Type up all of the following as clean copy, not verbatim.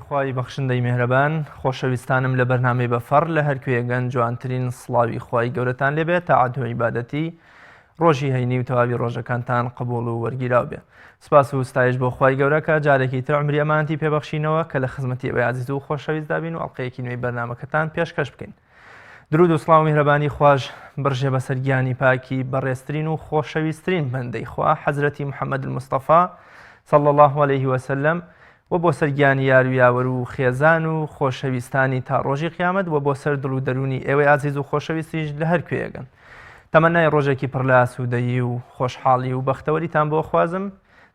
خوای بەخشندەی میهرەبان خۆشەویستانم لە بەرنامەی بەفەڕ لە هەرکوێگەن جوانترین سڵاوی خوای گەورەتان لێبێت تا عەدو عیبادەتی ڕۆژی هەینی و تەواوی ڕۆژەکانتان قبوڵ و وەرگیراو بێ. سپاس و ستایش بۆ خوای گەورەکە جارێکی تر عمری ئەمانتی پێبەخشینەوە کە لە خزمەتی ئەوەی عەزیز و خۆشەویست دابین و ئەڵقەیەکی نوێی بەرنامەکەتان پێشکەش بکەین. درود و سڵاو و میهرەبانی خوش بڕژێ بەسەر گیانی پاکی بەڕێزترین و خۆشەویستترین بەندەی خوا حەزرەتی محەممەد المستەفا صلی الله عليه وسلم و بۆ سەر گیانی یار و یاوەر و خێزان و خۆشەویستانی تا ڕۆژی قیامەت و بۆ سەر دڵ و دەرونی ئێوەی عەزیز و خۆشەویستیش لە هەر کوێیەگەن. تەمەنای ڕۆژێکی پڕ لە ئاسوودەیی و خۆشحاڵی و بەختەوەریتان بۆ خوازم،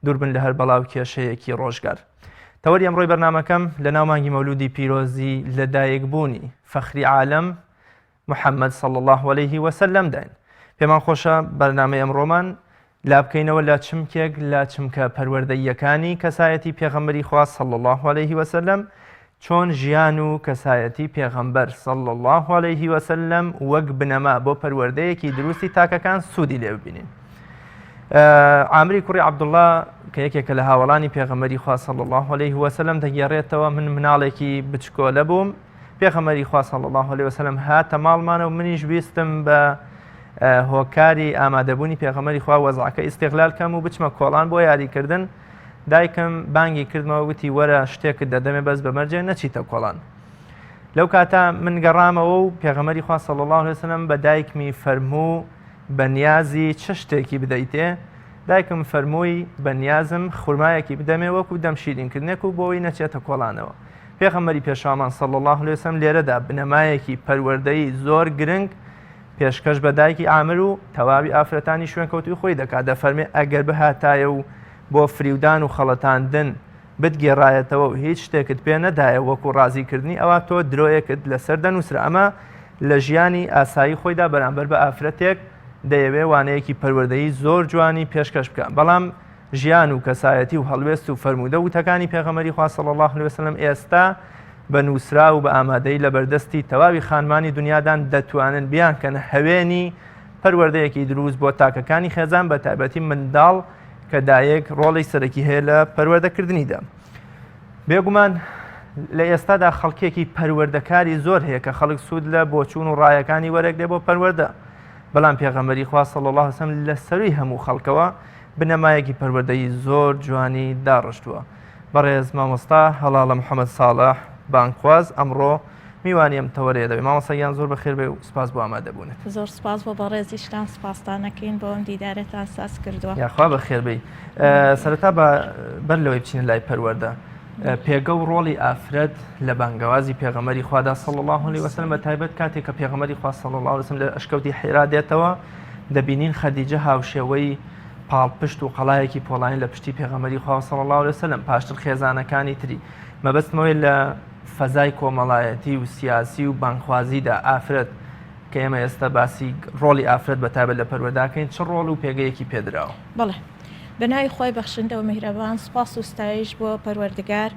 دووربن لە هەر بەڵاو کێشەیەکی ڕۆژگار. تەوەری ئەمڕۆی بەرنامەکەم لە ناو مانگی مەولودی پیرۆزی لەدایکبوونی فەخری عالەم محەممەد صلی الله عليه وسلم داین. پێمان خۆشە بەرنامەی ئەمڕۆمان لا بکەینەوە لە چمکێک لە چمکە پەروەردەییەکانی کەسایەتی پێغەمبەری خوا صلی الله عليه وسلم چۆن ژیان و کەسایەتی پێغەمبەر صلی الله عليه وسلم وەک بنەما بۆ پەروەردەیەکی دروستی تاکەکان سوودی لێ ببینین. عامری کوڕی عەبدوڵڵا کە یەکێکە لە هاوڵانی پێغەمبەری خوا صلی الله عليه وسلم دەگێڕێتەوە من مناڵێکی بچکۆلە بووم، پێغەمبەری خوا صلی الله عليه وسلم هاتە ماڵمانە و منیش ویستم بە هۆکاری ئامادەبوونی پێغەمبەری خوا وەزعەکە ئیستیغلال کەم و بچمە کۆڵان بۆ یاریکردن. دایکم بانگی کردمەوە وتی وەرە شتێکت دەدەمێ بەس بەمەرجێ نەچیتە کۆڵان. لەو کاتە من گەڕامەوە و پێغەمبەری خوا صلی الله عليه وسلم بە دایکمی فەرموو بەنیازی چ شتێکی بدەیتێ؟ دایکم فەرمووی بەنیازم خورمایەکی بدەمێ وەکو دەم شیرینکردنێک و بۆی نەچێتە کۆڵانەوە. پێغەمبەری پێشامان صلی الله عليه وسلم لێرەدا بنەمایەکی پەروەردەیی زۆر گرنگ پێشکەش بە دایکی عامر و تەواوی ئافرەتانی شوێنکەوتوی خۆی دەکات. دەفەرمێ ئەگەر بهاتایە و بۆ فریودان و خەڵەتاندن بتگێڕایەتەوە و هیچ شتێکت پێ نەدایە وەکو ڕازیکردنی ئەوە تۆ درۆیەکت لەسەر دەنووسرە. ئەمە لە ژیانی ئاسایی خۆیدا بەرامبەر بە ئافرەتێک دەیەوێ وانەیەکی پەروەردەیی زۆر جوانی پێشکەش بکە. بەڵام ژیان و کەسایەتی و هەڵوێست و فەرموودە وتەکانی پێغەمبەری خوا صلی الله عليه وسلم ئێستا بە نووسرا و بە ئامادەی لە بەردەستی تەواوی خانمانی دنیادان دەتوانن بیانکەن هەوێنی پەروەردەیەکی دروست بۆ تاکەکانی خێزان بە تایبەتی منداڵ کە دایک ڕۆڵی سەرەکی هەیە لە پەروەردەکردنیدا. بێگومان لە ئێستادا خەڵکێکی پەروەردەکاری زۆر هەیە کە خەڵک سوود لە بۆچوون و ڕایەکانی وەرەگرێ بۆ پەروەردە. بەڵام پێغەمبەری خوا صلی الله عليه وسلم لە سەروی هەموو خەڵکەوە بنەمایەکی پەروەردەیی زۆر جوانی داڕشتووە. بەڕێز مامۆستا هەڵاڵە محەممەد ساڵح بانخواز ئەمڕۆ میوانی ئەم تەوەرەیە دەبێت. مامۆستایان زۆر بەخێر بێ و سپاس بۆ ئامادەبوونت. زۆر سپاس بۆ بەڕێزیشتان، سپاسدانەکەین بۆ ئەم دیدارەتان ساز کردووە. یاخوا بەخێر بێ. سەرەتا بەر لەوەی بچینە لای پەروەردە، پێگە و ڕۆڵی ئافرەت لە بانگەوازی پێغەمبەری خوادا صلی الله عليه وسلم بە تایبەت کاتێک کە پێغەمبەری خوا صلی الله عليه وسلم لە ئەشکەوتی حیرا دێتەوە دەبینین خەدیجە هاوشێوەی پاڵپشت و قەڵایەکی پۆڵانی لە پشتی پێغەمبەری خوا صلی الله عليه وسلم پاشتر خێزانەکانی تری. مەبەستمەوەی لە فەزای کۆمەڵایەتی و سیاسی و بانخوازیدا ئافرەت کە ئێمە ئێستا باسی ڕۆڵی ئافرەت بە تایبەت لە پەروەردەکەین چ ڕۆڵ و پێگەیەکی پێدراوە؟ بەڵێ، بەناوی خۆی بەخشندە و میهرەبان، سپاس و ستایش بۆ پەروەردگار،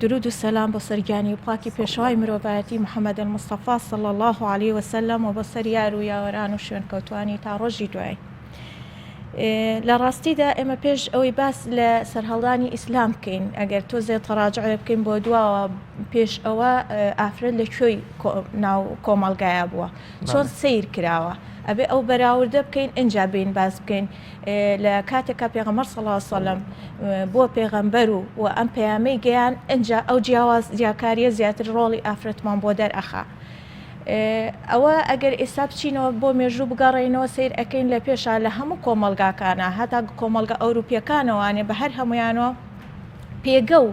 درود و سەلام بۆ سەرگیانی و پاکی پێشەوای مرۆڤایەتی محەممەد المستەفا صلی الله عليه وسلم و بۆ سەر یار و یاوەران و شوێنکەوتوانی تا ڕۆژی دوای. لە ڕاستیدا ئێمە پێش ئەوەی باس لە سەرهەڵدانی ئیسلام بکەین، ئەگەر تۆزێ تەڕاجع بکەین بۆ دواوە پێش ئەوە ئافرەت لەکوێی ناو کۆمەڵگایە بووە، چۆن سیر کراوە، ئەبێ ئەو بەراوردە بکەین ئینجا بین باس بکەین لە کاتێکا پێغەمبەر صلی الله عليه وسلم بۆ پێغەمبەر و ئەم پەیامەی گەیان ئینجا ئەو جیاکاریە زیاتر ڕۆڵی ئافرەتمان بۆ دەرئەخا. ئەوە ئەگەر ئێستا بچینەوە بۆ مێژوو بگەڕێنەوە سیر ئەەکەین لە پێشا لە هەموو کۆمەلگاکانە هەتا کۆمەلگا ئەوروپیەکانەوەوانێ بە هەر هەمویانەوە پێگە و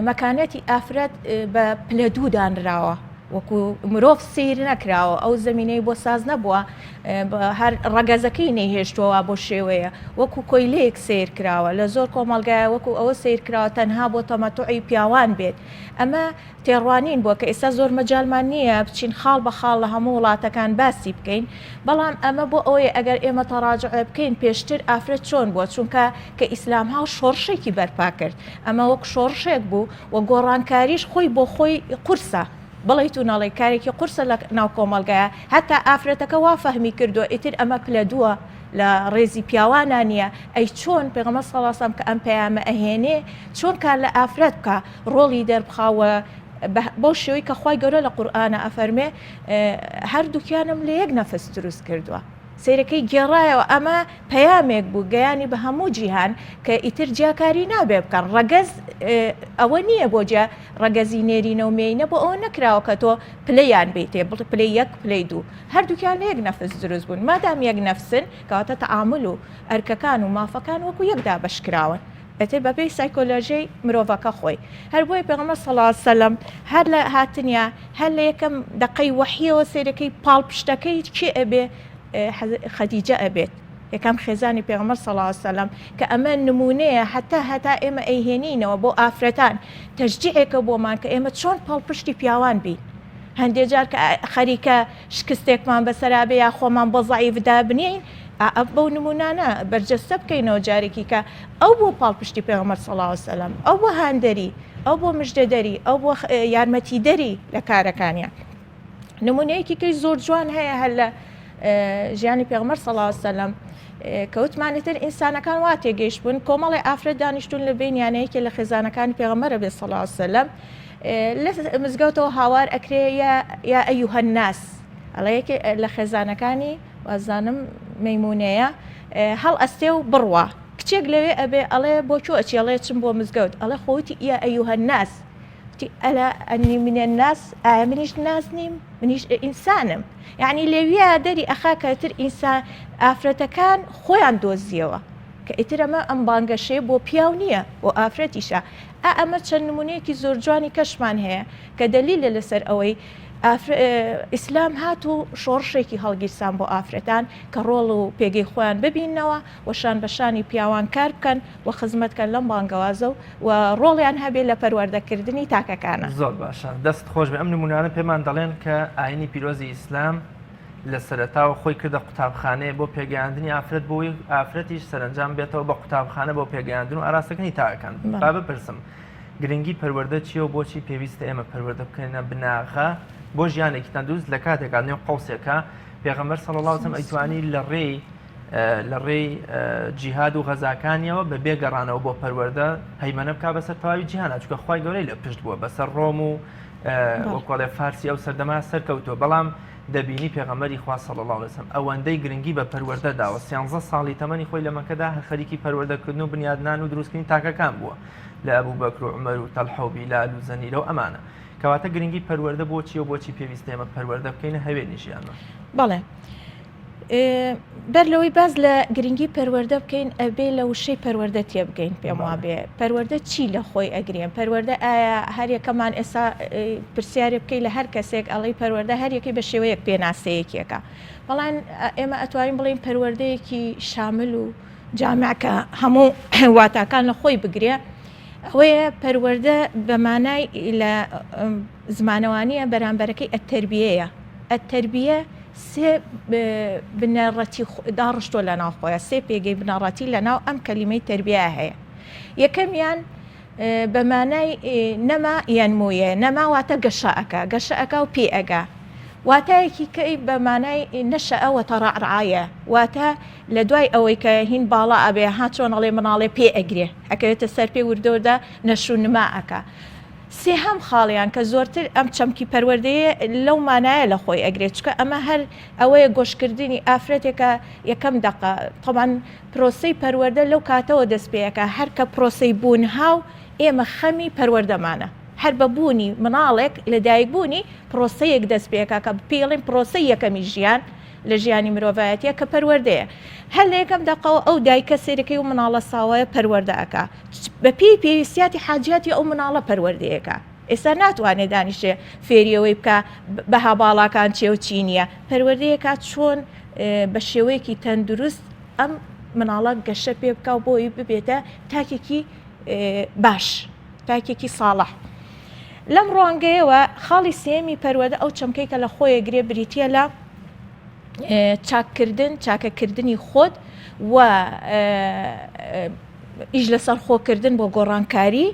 مەکانەتی ئافرەت بە پلە دوو دانراوە، وەکو مرۆڤ سیر نەکراوە، ئەو زمینەی بۆ ساز نەبووە، هەر ڕەگەزەکەی نەیهێشتووە بۆ شێوەیە، وەکو کۆیلەیەک سیر کراوە لە زۆر کۆمەڵگایە وەکو ئەوە سیر کراوە تەنها بۆ تەمەتوعی پیاوان بێت. ئەمە تێڕوانین بووە کە ئێستا زۆر مەجالمان نییە بچین خاڵ بە خاڵ لە هەموو وڵاتەکان باسی بکەین، بەڵام ئەمە بۆ ئەوەیە ئەگەر ئێمە تەڕاجع بکەین پێشتر ئافرەت چۆن بووە، چونکە کە ئیسلام هاو شۆڕشێکی بەرپا کرد، ئەمە وەک شۆڕشێک بوو و گۆڕانکاریش خۆی بۆ خۆی قورسە. بڵیت و ناڵی کارێکی قورسە لە ناو کۆمەڵگایە، هەتا ئافرەتەکە وا فەهمی کردووە ئیتر ئەمە پلە دووە لە ڕێزی پیاوانە نییە ئەی چۆن پێغەمبەر صلی الله علیه و سلم کە ئەم پەیامە ئەهێنێ چۆن کار لە ئافرەت بکە ڕۆڵی دەربخاوە بۆ شێوەی کە خوای گەورە لە قورئانە ئەفەرمێ هەردووکیانم لە یەک نەفس دروست کردووە سیرەکەی گێڕایەوە ئەمە پەیامێک بوو گەیانی بە هەموو جیهان کە ئیتر جیاکاری نابێ بکەن ڕەگەز ئەوە نییە بۆ جا ڕەگەزی نێرینە و مێینە بۆ ئەوە نەکراوە کە تۆ پلەیان بێتێ بڵ پلەی یەک پلەی دوو هەردووکیان لە یەک نەفس دروست بوون مادام یەک نەفسن کەواتە تەعامل و ئەرکەکان و مافەکان وەکو یەکدا بەشکراون ئەتر بەپێی سایکۆلۆژیای مرۆڤەکە خۆی هەر بۆی پێغەمبەر صلی الله علیه و سلم هەر لە هاتنیا هەر لە یەکەم دقەی وەحیەوە سیرەکەی پاڵپشتەکەی چی ئەبێ خەدیجە ئەبێت یەکەم خێزانی پێغەمبەر صلی الله علیه و سلم کە ئەمە نمونەیە هەتا ئێمە ئەیهێنینەوە بۆ ئافرەتان تەشجیعێکە بۆمان کە ئێمە چۆن پاڵپشتی پیاوان بین هەندێک جار کە خەریکە شکستێکمان بەسەرابێ یا خۆمان بۆ زەعیفدا بنین بەو نمونانە بەرجەستە بکەینەوە جارێکی کە ئەو بۆ پاڵپشتی پێغەمبەر صلی الله علیه و سلم ئەو بۆ هاندەری ئەو بۆ مژدەدەری ئەو بۆ یارمەتیدەری لە کارەکانیان نمونەیەکی کەی زۆر جوان هەیە هەر لە ژیانی پێغەمبەر صلی الله علیه و سلم کەوتمانێتر ئینسانەکان وا تێگەیشت بوون کۆمەڵی ئافرەت دانیشتون لە بینیانەیەکی لە خێزانەکانی پێغەمبەرە بێ صلی الله علیه و سلم لە مزگەوتەوە هاوار ئەکرێ یا ئەیوهە الناس ئەڵێ یەکێ لە خێزانەکانی وازانم مەیمونەیە هەڵ ئەستێ و بڕوە کچێک لەوێ ئەبێ ئەڵێ بۆ چۆ ئەچی ئەڵێ چم بۆ مزگەوت ئەڵێ خۆتی یا ئەیوهە الناس ئەلا ئەنی منە الناس ئایا منیش ناس نیم منیش ئینسانم یعنی لێویە دەری ئەخاکەتر ئینسان ئافرەتەکان خۆیان دۆزیەوە کە ئیتر ئەمە ئەم بانگەشەیە بۆ پیاو نییە بۆ ئافرەتیشە ئەمە چەند نمونەیەکی زۆر جوانی کەشمان هەیە کە دەلیلە لەسەر ئەوەی ئیسلام هات و شۆڕشێکی هەڵگیرسان بۆ ئافرەتان کە ڕۆڵ و پێگەی خۆیان ببینەوە وەشان بەشانی پیاوان کار بکەن و خزمەتکەن لەم بانگەوازە و ڕۆڵیان هەبێت لە پەروەردەکردنی تاکەکانە زۆر باشە دەست خۆش بێ ئەم نمونانە پێمان دەڵێن کە ئاینی پیرۆزی ئیسلام لە سەرەتاوە خۆی کردە قوتابخانەیە بۆ پێگەیاندنی ئافرەت بۆی ئافرەتیش سەرنجام بێتەوە بە قوتابخانە بۆ پێگەیاندن و ئاراستەکەنی تاکەن با بپرسم گرنگی پەروەردە چیە و بۆچی پێویستە ئێمە پەروەردە بکەینە بناغە بۆ ژیانێکی تەندروست لە کاتێکا نێو قەوسێکە پێغەمبەر صلی الله علیه و سلم ئەیتوانی لە ڕێی جیهاد و غەزاکانیەوە بە بێگەڕانەوە بۆ پەروەردە هەیمەنە بکا بەسەر تەواوی جیهانە چونکە خوای گەورەی لە پشت بووە بەسەر ڕۆم و وەکوڵێ فارسی ئەو سەردەما سەرکەوتووە بەڵام دەبینی پێغەمبەری خوا صلی الله علیه و سلم ئەوەندەی گرنگی بە پەروەردە داوە 13 ساڵی تەمەنی خۆی لە مەکەدا هەر خەریکی پەروەردەکردن و بنیادنان و دروستکردنی تاکەکان بووە لە ئەبوبەکر و عومەر و تەلحە و بیلال و زەنیرە و ئەمانە کەواتە گرنگی پەروەردە بۆچی و بۆچی پێویستە ئێمە پەروەردە بکەینە هەوێنی ژیانمە بەڵێ بەر لەوەی باز لە گرنگی پەروەردە بکەین ئەبێ لە وشەی پەروەردە تێبگەین پێم وابێ پەروەردە چی لە خۆی ئەگرێن پەروەردە ئایا هەر یەکەمان ئێستا پرسیارێ بکەی لە هەر کەسێک ئەڵی پەروەردە هەر یەکەی بە شێوەیەک پێناسەیەکێکە بەڵام ئێمە ئەتوانین بڵین پەروەردەیەکی شامل و جامعکە هەموو واتاکان لە خۆی بگرێ ئەوەیە پەروەردە بەمانای لە زمانەوانیە بەرامبەرەکەی ئەتەربیەیە ئەتەربیە سێ بنەڕەتی داڕشتۆ لە ناو خۆیە سێ پێگەی بنەڕەتی لە ناو ئەم کەلیمەی تەربیە هەیە یەکەمیان بەمانای نەما یانمویە نەماواتە گەشەئەکە و پێئەگا واتایەکی کەی بەمانای نەشەئەوە تەڕعڕعایە واتە لە دوای ئەوەی کە هین باڵا ئەبێ هاچۆن ئەڵێ مناڵێ پێ ئەگرێ ئەکەوێتە سەر پێ وردۆدا نەشونماەکە سێهەم خاڵیان کە زۆرتر ئەم چەمکی پەروەردەیە لەو مانایە لە خۆی ئەگرێت چکە ئەمە هەر ئەوەیە گۆشکردنی ئافرەتێکە یەکەم دقە تەمان پرۆسەی پەروەردە لەو کاتەوە دەست پێەکە هەر کە پرۆسەی بوون هاو ئێمە خەمی پەروەردەمانە هەر بەبوونی مناڵێک لە دایکبوونی پرۆسەیەک دەست پێەکە کە پێڵین پرۆسەی یەکەمی ژیان لە ژیانی مرۆڤایەتیە کە پەروەردەیە هەر لە یەکەم دقەوە ئەو دایکە سێرەکەی و مناڵە ساوایە پەروەردەکە بە پێی پێویستیاتی حاجاتی ئەو مناڵە پەروەردەیەکە ئێستا ناتوانێت دانیشتێ فێریەوەی بکە بەها باڵاکان چێ و چی نییە پەروەردەیەکە چۆن بە شێوەیەکی تەندروست ئەم مناڵە گەشە پێ بکە و بۆی ببێتە تاکێکی باش تاکێکی ساڵح لەم ڕوانگەیەوە خاڵی سێمی پەروەردە ئەو چەمکەی کە لە خۆیە گرێ بریتە لە چاکەکردنی خۆت و ئیش لەسەر خۆکردن بۆ گۆڕانکاری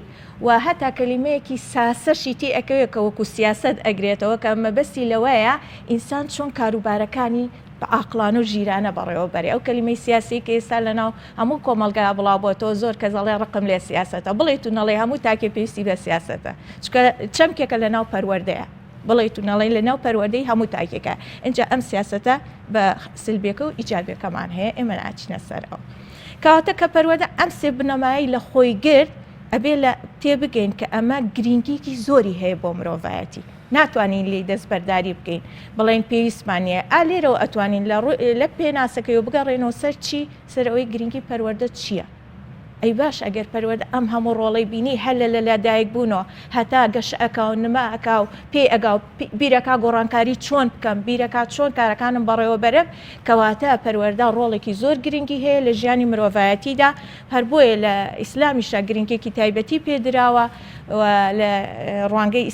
و هەتا کەلیمەیەکی ساسەشی تێ ئەکەوێت کە وەکو سیاسەت ئەگرێتەوە کە مەبەستی لەوەیە ئینسان چۆن کاروبارەکانی بە ئاقلان و ژیرانە بەڕێوەبەری ئەو کەلیمەی سیاسی کە ئێستا لەناو هەموو کۆمەلگا بڵاوبووەوە زۆر کە زەڵێ ڕقم لێ سیاسەتە بڵێت و نەڵێ هەموو تاکێ پێویستی بە سیاسەتە چکە چەمکێکە لە ناو پەروەردەیە بڵێت و نەڵێ لە ناو پەروەردەی هەموو تاکێکە اینجا ئەم سیاسەتە بە سلبێکە و ئیجابێکەمان هەیە ئێمە ناچینە سەرەوە کەواتە کە پەروەردە ئەم سێ بنەمایی لە خۆی گرت ئەبێ لە تێبگەین کە ئەمە گرنگیکی زۆری هەیە بۆ مرۆڤایەتی ناتوانین لی دەستبەرداری بکەین بڵێن پێویستمانە ئالێرەوە ئەتوانین لە پێناسەکەی و بگەڕێنەوە سەر چی سەر ئەوەی گرنگی پەروەردە چییە ئەی باش ئەگەر پەروەردە ئەم هەموو ڕۆڵەی بینی هەر لە لەلادایک بوونەوە هەتا گەش ئەکا و نما ئەکا و پێ ئەگا و بیرەکە گۆڕانکاری چۆن بکەم بیرەکە چۆن کارەکانم بەڕێوە بەرم کەواتە پەروەردە ڕۆڵێکی زۆر گرنگی هەیە لە ژیانی مرۆڤایەتیدا هەر بۆیە لە ئیسلامیشە گرنگێکی تایبەتی پێدراوە لە ڕوانگەی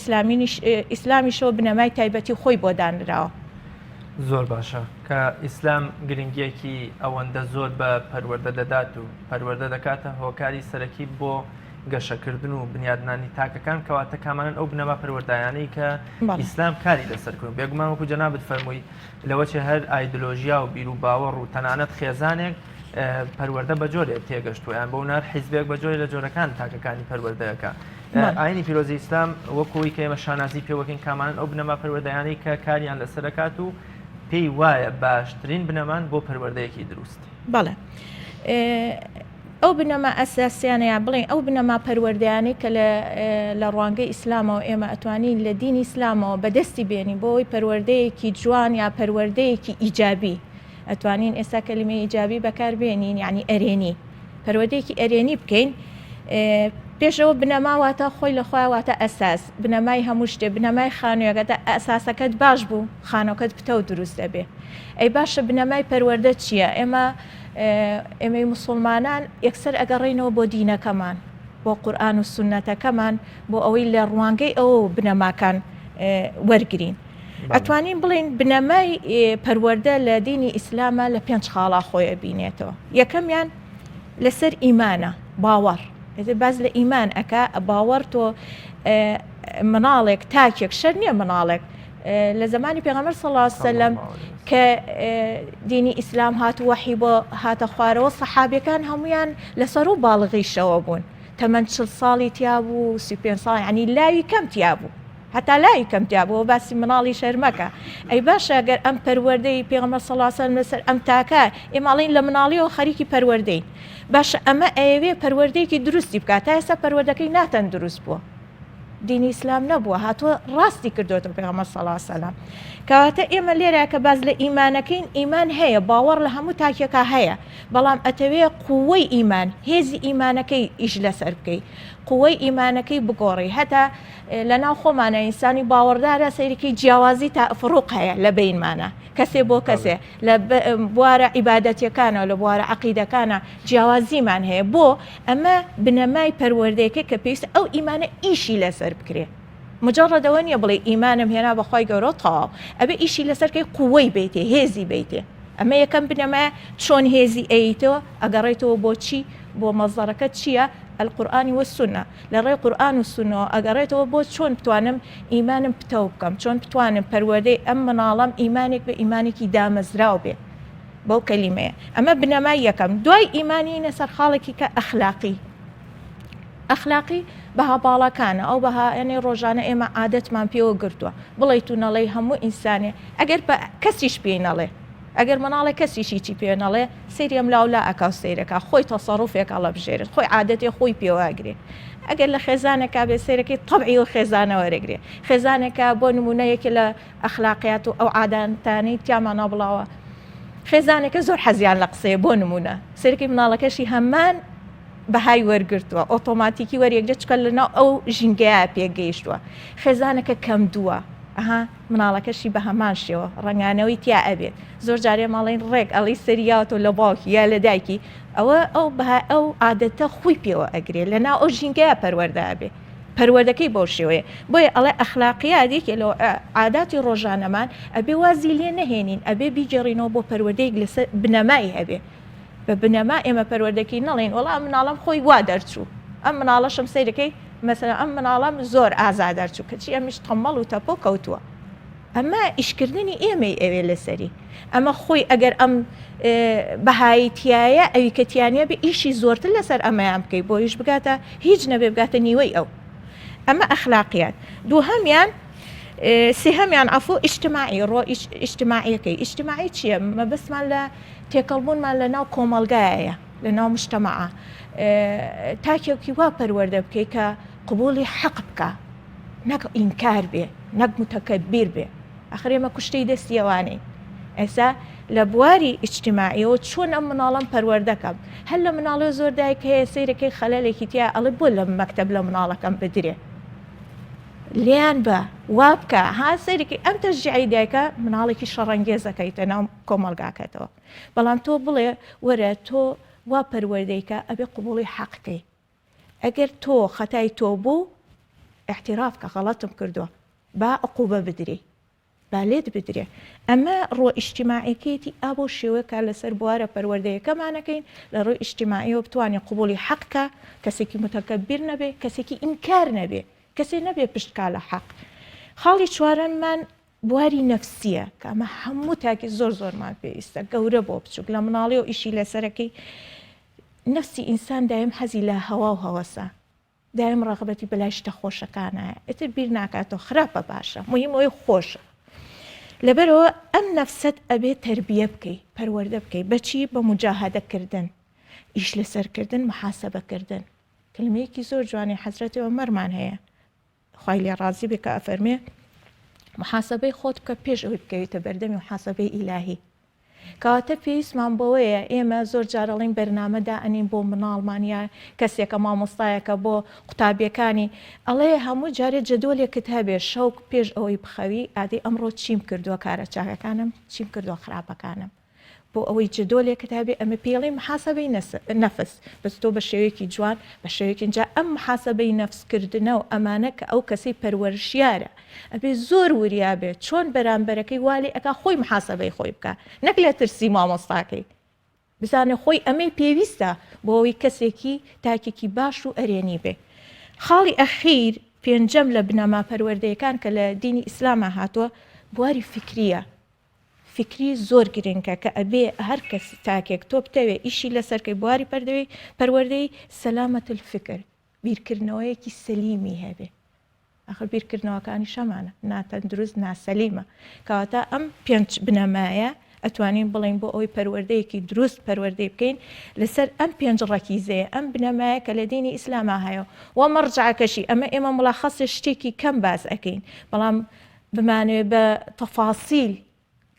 ئیسلامیشەوە بنەمای تایبەتی خۆی بۆ دانراوە زۆر باشە کە ئیسلام گرنگیەکی ئەوەندە زۆر بە پەروەردە دەدات و پەروەردە دەکاتە هۆکاری سەرەکی بۆ گەشەکردن و بنیادنانی تاکەکان کەواتە کامانن ئەو بنەما پەروەردایانەی کە ئیسلام کاری لەسەرکردن بێگومان وەکو جەنابەت فەرمووی لەوەچێ هەر ئایدۆلۆژیا و بیر و باوەڕ و تەنانەت خێزانێک پەروەردە بە جۆرێک تێگەشتویان بۆ نار حیزبێک بە جۆرێ لە جۆرەکان تاکەکانی پەروەردەیەەکە ئاینی پیرۆزی ئیسلام وەکوی کە ئێمە شانازی پێوەکەین کامانن ئەو بنەما پەروەردەیانەی کە کاریان لەسەر دەکات و پێی وایە باشترین بنەمان بۆ پەروەردەیەکی دروست بەڵێ ئەو بنەما ئەساسیانەیە بڵێن ئەو بنەما پەروەردەیانەی کە لە ڕوانگەی ئیسلامەوە ئێمە ئەتوانین لە دینی ئیسلامەوە بەدەستی بێنین بۆی پەروەردەیەکی جوان یا پەروەردەیەکی ئیجابی ئەتوانین ئێستا کەلیمەی ئیجابی بەکاربێنین یعنی ئەرێنی پەروەردەیەکی ئەرێنی بکەین پێشەوە بنەماواتە خۆی لە خۆیواتە ئەساس بنەمای هەموو شتێ بنەمای خانوویەکەتە ئەساسەکەت باش بوو خانۆکەت پتە و دروست دەبێ ئەی باشە بنەمای پەروەردە چییە ئێمەی موسڵمانان یەکسەر ئەگەڕێنەوە بۆ دینەکەمان بۆ قورئان و سونەتەکەمان بۆ ئەوەی لە ڕوانگەی ئەو بنەماکان وەرگرین ئەتوانین بڵین بنەمای پەروەردە لە دینی ئیسلامە لە 5 خاڵا خۆیە بینێتەوە یەکەمیان لەسەر ئیمانە باوەڕ باز لە ئیمان ئەکا باوەڕ تۆ مناڵێک تاکێک شەر نییە مناڵێک لە زمانی پێغەمبەر صلی الله علیه وسلم کە دینی ئیسلام هاتووەحی بۆ هاتە خوارەوە سەحابەکان هەمویان لەسەر و باڵغی شەوە بوون تەمەەن 40 ساڵی تیا بوو 35 ساڵ ینی لاوی کەم تیا بوو هەتا لای کەم تیا بوو باسی مناڵی شەرمەکە ئەی باشە ئەگەر ئەم پەروەردەی پێغەمبەر صلی الله علیه وسلم لەسەر ئەم تاکە ئێمەڵین لە مناڵیەوە خەریکی پەروەردەین باشە ئەمە ئەوێ پەروەردەیەکی دروستی بکات تا ئێستا پەروەردەکەی ناتەن دروست بووە دینی ئیسلام نەبووە هاتووە ڕاستی کردوتە پێغەمبەر صلی الله علیه وسلم کەواتە ئێمە لێرە کە باز لە ئیمانەکەین ئیمان هەیە باوەڕ لە هەموو تاکێکە هەیە بەڵام ئەتەوێ قووەی ئیمان هێزی ئیمانەکەی ئیش لەسەر بکەی قووەی ئیمانەکەی بگۆڕی هەتا لەناو خۆمانە ئینسانی باوەڕدارە سەیرەکەی جیاوازی تا فڕوق هەیە لە بینمانە کەسێ بۆ کەسێ لە بوارە عیبادەتیەکانە لە بوارە عەقیدەکانە جیاوازیمان هەیە بۆ ئەمە بنەمای پەروەردەیەکە کە پێویستە ئەو ئیمانە ئیشی لەسەر بکرێ مجرڕەدەوە نییە بڵێ ئیمانم هێنا بەخوای گەورە تەواو ئەبێ ئیشی لەسەرکەی قووەی بیتێ هێزی بیتێ ئەمە یەکەم بنەمایە چۆن هێزی ئەیتەوە ئەگەڕێتەوە بۆ چی بۆ مەزەرەکە چییە القورآن والسنة لڕێ قورآن و سنەوە ئەگەڕێتەوە بۆ چۆن بتوانم ئیمانم پتە بکەم چۆن بتوانم پەروەردەی ئەم مناڵم ئیمانێک بە ئیمانێکی دامەزراو بێ بەو کەلیمەیە ئەمە بنەمای یەکەم دوای ئیمانینە سەر خاڵێکی کە ئەخلاقی بەها باڵەکانە ئەو بەها ئەنێ ڕۆژانە ئێمە عادەتمان پێوە گرتووە بڵێیت و نەڵێ هەموو ئینسانێ ئەگەر بە کەسیش پێی نەڵێ ئەگەر مناڵێک کەسیشی چی پێ نەڵێ سێریم لاولا ئەکاو سیرەکە خۆی تەسەڕوفێکە لە بژێرت خۆی عادەتێ خۆی پێوەگرێ ئەگەر لە خێزانێکا بێ سێرەکەی تەبعی و خێزانەوەرەگرێ خێزانێکە بۆ نمونەیەکی لە ئەخلاقیات و ئەو عادانتانەی تیامانە بڵاوە خێزانێکە زۆر حەزیان لە قسەیە بۆ نمونە سێرەکەی مناڵەکەشی هەمان بەهای وەرگرتووە ئۆتۆماتیکی وەریەکجە چکە لەناو ئەو ژینگەیە پێگەیشتووە خێزانەکە کەم دووە مناڵەکەشی بە هەمان شێوە ڕنگانەوەی تیا ئەبێت زۆر جارێ ماڵین ڕێک ئەڵی سەریاتۆ لە باوکی یا لە دایکی ئەو عادەتە خۆی پێوە ئەگرێت لەناو ئەو ژینگەیە پەروەردە ئەبێ پەروەردەکەی بۆ شێوەیە بۆیە ئەڵێ ئەخلاقیاتێکی لە عاداتی ڕۆژانەمان ئەبێ وازی لێ نەهێنین ئەبێ بیجێڕینەوە بۆ پەروەردەیەک لەسەر بنەمایی هەبێ بە بنەما ئێمە پەروەردەکەی نەڵێن وەڵام مناڵم خۆی وا دەرچوو ئەم مناڵەشم سەیرەکەی مەسەلا ئەم مناڵم زۆر ئازا دەرچوو کەچی ئەمیش تەمەڵ و تەپۆ کەوتووە ئەمە ئیشکردنی ئێمەی ئەوێ لەسەری ئەمە خۆی ئەگەر ئەم بەهایتیایە ئەوی کەتیانە بێ ئیشی زۆرتر لەسەر ئەمەیان بکەیت بۆ هیچ بگاتە هیچ نەبێ بگاتە نیوەی ئەو ئەمە ئەخلاقیات دووهەمیان سێهەمیان ئەفۆ ئیجتماعی ڕۆ ئیجتماعیەکەی ئیجتماعی چییە مەبەستمان لە تێکەڵبوونمان لە ناو کۆمەڵگایە لە ناو مجتەمەعە تاکێکی وا پەروەردە بکەی کە قبوڵی حەق بکە نەک ئینکار بێ نەک متەکەبیر بێ ئەخر ئێمە کوشتەی دەستی ئەوانەی ئێستا لە بواری ئیجتماعیەوە چۆن ئەم مناڵەم پەروەردەکەم هەر لە مناڵە زۆر دایک هەیە سەیرەکەی خەلەلێکی تیا ئەڵێ بۆ لە مەکتەب لە مناڵەکەم بدرێ لیان بە وا بکە ها سەیرێکی ئەم تەشجیعی دایکە مناڵێکی شەڕەنگێزەکەیتە ناو کۆمەلگاکەتەوە بەڵام تۆ بڵێ وەرە تۆ وا پەروەردەیکە ئەبێ قبوڵی حەقکەی ئەگەر تۆ خەتای تۆ بوو احتراف کە غەڵەتم کردووە با عقوبە بدرێ با لێت بدرێ ئەمە ڕۆ ئیجتماعیەکەیەتی ئابۆ شێوەیەکە لەسەر بوارە پەروەردەیەکەمانەکەین لە ڕۆی ئیجتماعیەوە بتوانێ قبوڵی حەقکە کەسێکی متەکەبیر نەبێ کەسێکی ئینکار نەبێ کەسێ نەبێ پشتکا لە حەق خاڵی چوارەممان بواری نەفسیە کە ئەمە هەموو تاکی زۆر زۆرمان پێویستە گەورە بۆ بچووک لە مناڵی و ئیشی لەسەرەکەی نفسی ئینسان دایم حەزی لە هەوا و هەوەسە دایم ڕغبەتی بەلای شتە خۆشەکانایە ئێتر بیر ناکاتەوە خراپە باشە مهم ئەوەی خۆشە لەبەرەوە ئەم نەفسەت ئەبێ تەربیە بکەی پەروەردە بکەی بەچی بە مجاهدەکردن ئیش لەسەرکردن محاسەبەکردن کلمەیەکی زۆر جوانی حەزرەتی عومەرمان هەیە خوای لێ ڕازی بێ کە ئەفەرمێ محاسەبەی خۆت بکە پێش ئەوەی بکەوێتە بەردەمی محاسەبەی ئیلاهی کەواتە پێویستمان بەوەیە ئێمە زۆر جارەڵین بەرنامەدا ئەنین بۆ مناڵمان یا کەسێکە مامۆستایەکە بۆ قوتابیەکانی ئەڵێ هەموو جارێ جەدۆلێکت هەبێ شەوق پێش ئەوەی بخەوی ئادەی ئەمڕۆ چیم کردووە کارە چاکەکانم چیم کردووە خراپەکانم بۆ ئەوەی جدۆلێکت هەبێ ئەمە پێڵی محاسەبەی نەفس بەس تۆ بە شێوەیەکی جوان بە شێوەیەکی جا ئەم محاسەبەی نەفسکردنە و ئەمانە کە ئەو کەسەی پەروەرشیارە ئەبێ زۆر وریا بێت چۆن بەرامبەرەکەی والی ئەکا خۆی محاسەبەی خۆی بکە نەک لە ترسی مامۆستاکەی بزانێ خۆی ئەمەی پێویستە بۆ ئەوەی کەسێکی تاکێکی باش و ئەرێنی بێ خاڵی ئەخیر پێنجەم لە بنەما پەروەردەیەکان کە لە دینی ئیسلامە هاتووە بواری فکریە فکری زۆر گرنگکە کە ئەبێ هەر کەس تاکێک تۆ بتەوێ ئیشی لەسەرکەی بواری پەروەردەی سەلامەت الفکر بیرکردنەوەیەکی سەلیمی هەبێ ئەخر بیرکردنەوەکانی شەمانە ناتەندروست ناسەلیمە کەواتە ئەم پێنج بنەمایە ئەتوانین بڵین بۆ ئەوەی پەروەردەیەکی دروست پەروەردەی بکەین لەسەر ئەم پێنج ڕەکیزەیە ئەم بنەمایە کە لە دینی ئیسلامە هەیە و مەرجعەکەشی ئەمە ئێمە مڵاخەسە شتێکی کەم باز ئەەکەین بەڵام بمانوێ بە تەفاسیل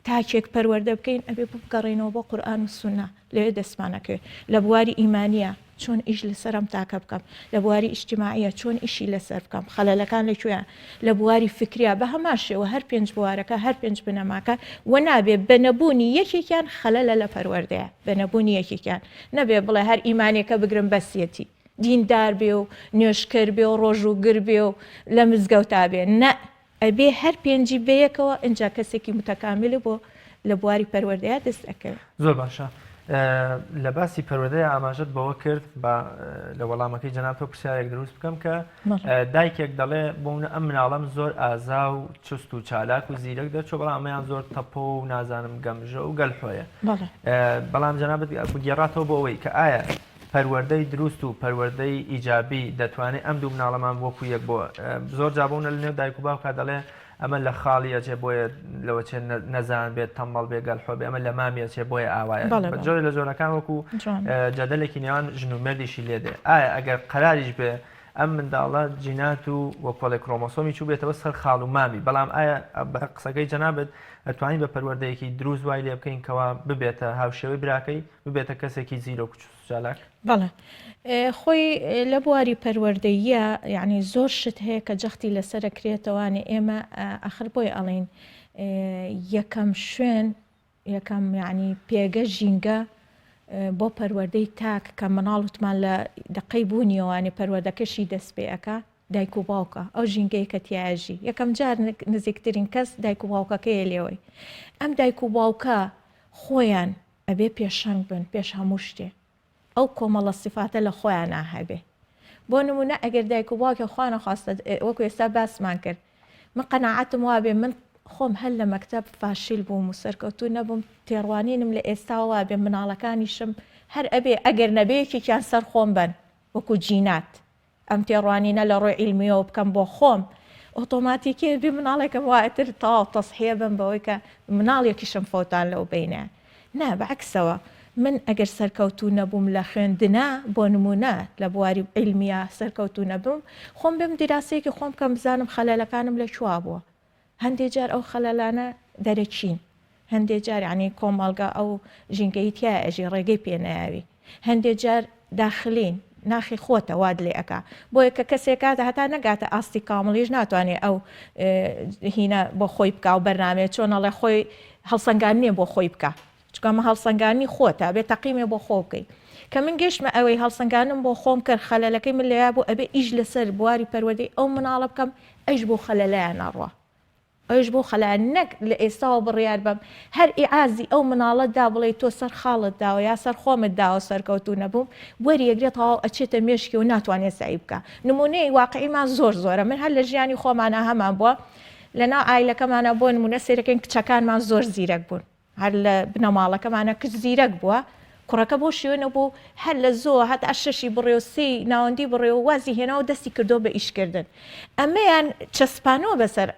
تاکێک پەروەردە بکەین ئەبێ بگەڕێنەوە بۆ قورئان و سونە لەوێ دەستمانەکەوێت لە بواری ئیمانیە چۆن ئیش لەسەرم تاکە بکەم لە بواری ئیجتیماعیە چۆن ئیشی لەسەر بکەم خەلەلەکان لەکوێیان لە بواری فکریە بە هەمان شێوە هەر پێنج بوارەکە هەر پێنج بنەماکە و نابێ بە نەبوونی یەکێکیان خەلەلە لە پەروەردەیە بە نەبوونی یەکێکیان نەبێ بڵێ هەر ئیمانێکە بگرم بەسیەتی دیندار بێ و نوێشکەر بێ و ڕۆژ و گر بێ و لە مزگەوتا بێ نە ئەبێ هەر پێنجی بەیەکەوە ئینجا کەسێکی متەکامل بۆ لە بواری پەروەردەیە دەست ئەەکەوێت زۆر باشە لە باسی پەروەردەیە ئاماژەت بەوە کرد بە لە وەڵامەکەی جەناب تۆ پرسیارێک دروست بکەم کە دایکێک دەڵێ بۆ ئەم مناڵەم زۆر ئازا و چست و چالاک و زیرەک دەرچۆ بەڵام ئەمەیان زۆر تەپۆ و نازانم گەمژە و گەلحۆیە بەڵام جەنابەت بگێڕاتەوە بۆ ئەوەی کە ئایا پەروەردەی دروست و پەروەردەی ئیجابی دەتوانێت ئەم دوو مناڵەمان وەکو یەک بۆ زۆر جابوونە لە نێو دایک و باوکە دەڵێ ئەمە لە خاڵیە چێ بۆیە لەوە چێ نەزان بێت تەمەڵ بێ گەلحۆ بێ ئەمە لە مامیە چێ بۆیە ئاوایە جۆر لە جۆرەکان وەکو جەدەلێکی نێوان ژن و مێردیشی لێدێ ئایا ئەگەر قەراریش بێ ئەم منداڵە جینات و وەکۆڵی کرۆمۆسۆمی چوو بێتەوە سەر خاڵ و مامی بەڵام ئایا بە قسەکەی جەنابێت ئەتوانین بە پەروەردەیەکی دروست وای لێ بکەین کەوا ببێتە هاوشێوەی براکەی ببێتە کەسێکی زیرۆک و چالاک بەڵێ خۆی لە بواری پەروەردەیە یعنی زۆر شت هەیە کە جەختی لەسرە کرێتەوانێ ئێمە ئەخر بۆی ئەڵین یەکەم شوێن یەکەم یعنی پێگە ژینگە بۆ پەروەردەی تاک کە مناڵوتمان لە دقەی بوونیەوانی پەروەردەکەشی دەست پێەکە دایک و باوکە ئەو ژینگەی کە تیاژی یەکەم جار نزیکترین کەس دایک و باوکەکەیە لێوەی ئەم دایک و باوکە خۆیان ئەبێ پێشەنگ بن پێش هەموو شتێ ئەو کۆمەڵە سیفاتە لە خۆیان ناهەبێ بۆ نمونە ئەگەر دایک و باوکە خوا نەخواستە وەکو ئێستا باسمان کرد من قەناعەتم وابێ من خۆم هەر لە مەکتەب فاشیل بووم و سەرکەوتوو نەبووم تێڕوانینم لە ئێستاوە بێ مناڵەکانیشم هەر ئەبێ ئەگەر نەبەیەکێکیان سەر خۆم بن وەکو جینات ئەم تێڕوانینە لە ڕۆی عیلمیەوە بکەم بۆ خۆم ئۆتۆماتیکی بێ مناڵێکم وایەتر تەواو تەسحیە بم بەوەی کە مناڵێکیشم فۆتان لەو بینە نا بەعکسەوە من ئەگەر سەرکەوتوو نەبووم لە خوێندنا بۆ نمونە لە بواری عیلمیە سەرکەوتوو نەبووم خۆم بم دیراسەیەکی خۆم کەم بزانم خەلەلەکانم لە کووا بووە هەندێک جار ئەو خەلەلانە دەرەچین هەندێک جار ینی کۆمەڵگە ئەو ژینگەی تیا ئەژی ڕێگەی پێناوی هەندێک جار داخلین ناخی خۆتە واد لێ ئەکا بۆیە کە کەسێکاتە هەتا نەگاتە ئاستی کامڵیش ناتوانێت ئەو هینە بۆ خۆی بکە و بەرنامێت چۆنەڵێ خۆی هەڵسەنگانیە بۆ خۆی بکە چکەمە هەڵسەنگانی خۆتە بێت تەقیمێ بۆ خۆ بکەیت کە من گەشتمە ئەوەی هەڵسەنگانم بۆ خۆم کرد خەلەلەکەی من لێیا بوو ئەبێ ئیش لەسەر بواری پەروەردەی ئەو مناڵە بکەم ئەیش بۆ خەلەلایان ناڕوە ئەوش بۆ خەلایان نەک لە ئێستاوە بڕیار بم هەر ئیعازی ئەو مناڵەتدا بڵێ تۆ سەر خاڵت داوە یا سەر خۆمت داوە سەرکەوتوو نەبووم وەری یەکرێتەوە ئەچێتە مێشکی و ناتوانێت سعی بکە نمونەی واقعیمان زۆر زۆرە من هەر لە ژیانی خۆمانە هەمان بووە لەناو ئایلەکەمانە بۆ نمونە سێرەکەین کچەکانمان زۆر زیرەک بوون هەر لە بنەماڵەکەمانە کچ زیرەک بووە کوڕەکە بۆ شوێنە بوو هەر لە زۆر هەتا شەشی بڕێ و سی ناوەندی بڕێ و وازی هێناوە دەستی کردو بە ئیشکردن ئەمەیان چەسپانەوە بەسەر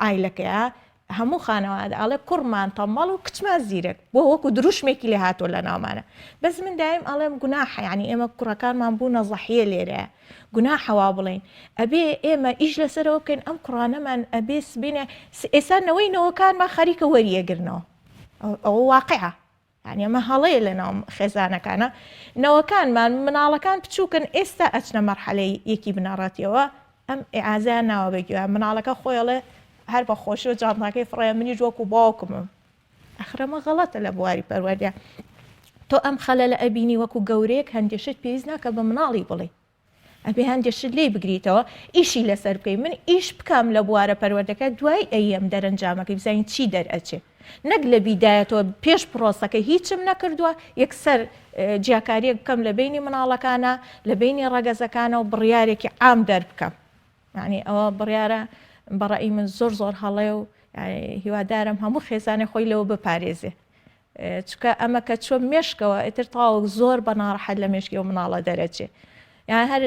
ئایلەکەیە هەموو خانەوادە ئەڵێ کوڕمان تەمەڵ و کچمان زیرەک بۆ وەکو دروشمێکی لێ هاتۆ لە ناومانە بەس من دایم ئەڵێم گوناحە ینی ئێمە کوڕەکانمان بوو نەزەحیە لێرەیە گوناحەوا بڵین ئەبێ ئێمە ئیش لەسەرەوە بکەین ئەم کوڕانەمان ئەبێ سبینە ئێستا نەوەی نەوەکانمان خەریکە وەریەگرنەوە ئەوە واقعە ینی ئەمە هەڵەیە لە ناو خێزانەکانە نەوەکانمان مناڵەکان بچووکن ئێستا ئەچنە مەرحەلەی یەکی بناڕاتیەوە ئەم ئیعازیان ناوە بگوێ مناڵەکە خۆیڵێ هەر بە خۆشی و جانتاکەی فڕێ منیش وەکو باوکمم ئەخرەمە غەڵەتە لە بواری پەروەردە تۆ ئەم خەلەلە ئەبینی وەکو گەورەیەک هەندێشت پێویست ناکە بە مناڵی بڵێ ئەبێ هەندێشت لێ بگریتەوە ئیشی لەسەر بکەی من ئیش بکەم لە بوارە پەروەردەکە دوای ئەم دەرەنجامەکەی بزانین چی دەرئەچێ نەک لە بیدایەتەوە پێش پرۆسەکە هیچم نەکردووە یەکسەر جیاکاریەک بکەم لە بینی مناڵەکانە لە بینی ڕەگەزەکانە و بڕیارێکی عام دەربکەم یعنی ئەوە بڕیارە بەڕێی من زۆر زۆر هەڵێ و هیوادارم هەموو خێزانێ خۆی لەوە بپارێزێ چکە ئەمە کە چۆ مێشکەوە ئێتر تاوە زۆر بە ناڕەحەت لە مێشکی و مناڵە دەرەچێ یان هەر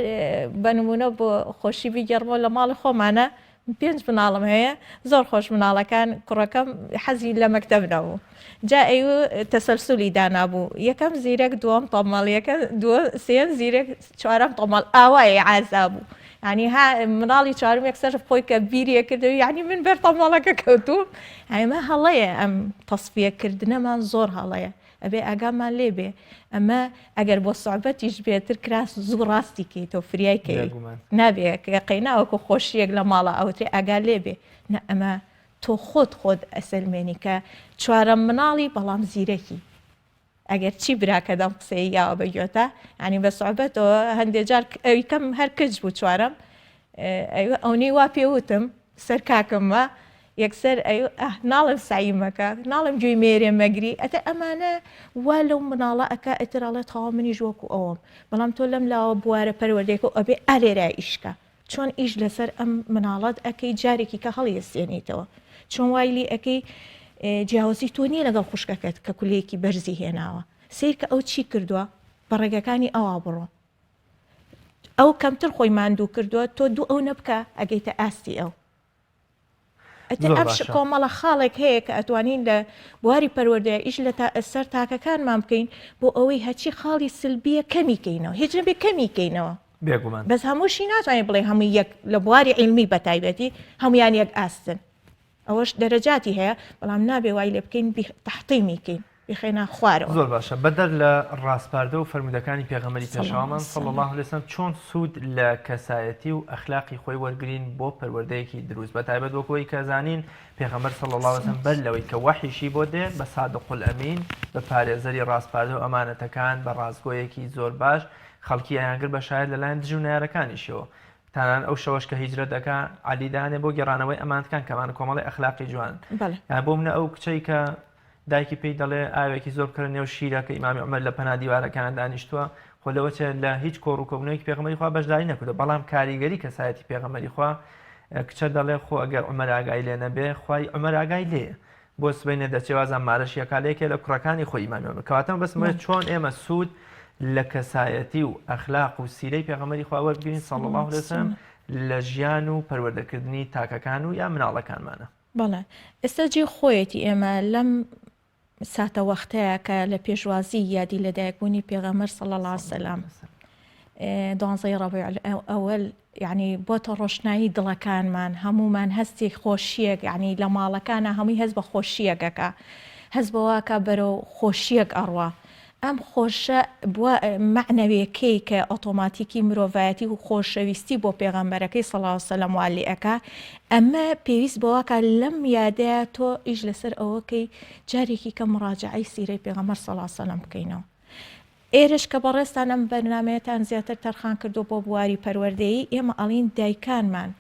بەنمونە بۆ خۆشی بیگەڕمەوە لە ماڵی خۆمانە 5 مناڵم هەیە زۆر خۆش مناڵەکان کوڕەکەم حەزی لە مەکتەب نەبوو جا ئەیوە تەسەلسولی دانابوو یەکەم زیرەک دووەم تەمەڵ سێم زیرەک چوارەم تەمەڵ ئاوایە عازا بوو ینی مناڵی چارم یەکسەر خۆی کە بیریە کردەوە یعنی من بەر تەمەڵەکە کەوتوم ئەمە هەڵەیە ئەم تەسفیەکردنەمان زۆر هەڵەیە ئەبێ ئاگامان لێبێ ئەمە ئەگەر بۆ سوعبەتیش بێتتر کراس زوو ڕاستی کەیتەوە فریایکەی نابێ قەیناوەکو خۆشیەک لە ماڵە ئەوترێ ئاگا لێبێ نە ئەمە تۆ خۆت ئەسلمێنی کە چوارەم مناڵی بەڵام زیرەکی ئەگەر چی براکە دەم قسەی یاوە بەگوێتە ینی بە سوعبەتەوە هەندێک جار ئەوی کەم هەر کچ بوو چوارەم ئەوەی وا پێوتم سەر کاکەمە یەکسەر ناڵم سایمەکە ناڵم گوێی مێرێ مەگری ئەتە ئەمانە وا لەو مناڵە ئەکا ئەتراڵێ تاوا منیش وەکو ئەوم بەڵام تۆ لەم لاوە بوارە پەروەردەیەکە ئەبێ ئالێرا ئیشکە چۆن ئیش لەسەر ئەم مناڵات ئەەکەی جارێکی کە هەڵی سێنیتەوە چۆن وایلی ئەەکەی جیاوازی تۆ نییە لەگەڵ خوشکەکەت کە کولەیەکی بەرزی هێناوە سیر کە ئەو چی کردووە بە ڕێگەکانی ئەوا بڕۆ ئەو کەمتر خۆی ماندوو کردووە تۆ دوو ئەو نەبکە ئەگەیتە ئاستی ئەو ئەم کۆمەڵە خاڵێک هەیە کە ئەتوانین لە بواری پەروەردەیە ئیش لە سەر تاکەکانمان بکەین بۆ ئەوەی هەچی خاڵی سلبیە کەمیکەینەوە هیچ نەبێ کەمیکەینەوە بەس هەمووشی ناتوانین بڵێ هەمووی یەک لە بواری عیلمی بەتایبەتی هەمویان یەک ئاستن ئەوەش دەرەجاتی هەیە بەڵام نابێ وای لێ بکەین تەحتیمیکەین بخێنە خوارەوە زۆر باشە بەدەر لە ڕاستپاردە و فەرمودەکانی پێغەمبەری پێشەوامان صلی الله علیه وسلم چۆن سوود لە کەسایەتی و ئەخلاقی خۆی وەرگرین بۆ پەروەردەیەکی دروست بەتایبەت وەکوەی کە زانین پێغەمبەر صلی الله علیه وسلم بەر لەوەی کە وەحیشی بۆ دێ بە صادق الئەمین بە پارێزەری ڕاستپاردە و ئەمانەتەکان بە ڕازگۆیەکی زۆر باش خەڵکی ئەیانگر بە شاید لەلایەن دژ و نایارەکانیشەوە تانان ئەو شەوەش کە هیجرەت دەکا عەلیدانێ بۆ گێڕانەوەی ئەمانەتەکان کەمان کۆمەڵی ئەخلاقی جوان بۆ منە ئەو کچەی کە دایکی پێی دەڵێ ئاوێکی زۆر بکرە نێو شیرەکە ئیمامی عومەر لە پەنا دیوارەکان دانیشتووە خۆ لەوە لە هیچ کۆڕ و کۆبنەوەیەکی پێغەمبەری خوا بەشداری نەکردو بەڵام کاریگەری کەسایەتی پێغەمبەری خوا کچە دەڵێ خۆ ئەگەر عومەر ئاگای لێ نەبێ خوای عومەر ئاگای لێ بۆ سبەینە دەچێوازان مارەشیەکالێکێ لە کوڕەکانی خۆی ئیمانەوە کەواتەمە بەسمە چۆن ئێمە سوود لە کەسایەتی و ئەخلاق و سیرەی پێغەمبەری خوا وەربگرین صلی الله علیه وسلم لە ژیان و پەروەردەکردنی تاکەکان و یا مناڵەکانمانە. بەڵێ ئێستا جێ خۆیەتی ئێمە لەم ساتە وەختەیە کە لە پێشوازی یادی لەدایکبوونی پێغەمبەر صلی الله علیه وسلم 12 ڕەبیع ئەوەل یعنی بۆتە ڕۆشنایی دڵەکانمان هەمومان هەستی خۆشیەک یعنی لە ماڵەکانە هەمووی هەست بە خۆشیەکەکە هەست بەواکە بەرەو خۆشیەک ئەڕوا ئەم خۆشە معنەوێکەی کە ئۆتۆماتیکی مرۆڤایەتی و خۆشەویستی بۆ پێغەمبەرەکەی صلی الله علیه وسلم والیەکە ئەمە پێویست بەواکە لەم یادەیە تۆ ئیش لەسەر ئەوەکەی جارێکی کە مڕاجعەی سیرەی پێغەمبەر صلی الله علیه وسلم بکەینەوە. ئێرش کە بەڕێستان ئەم بەرنامەیەتان زیاتر تەرخان کردو بۆ بواری پەروەردەیی ئێمە ئەڵین دایکانمان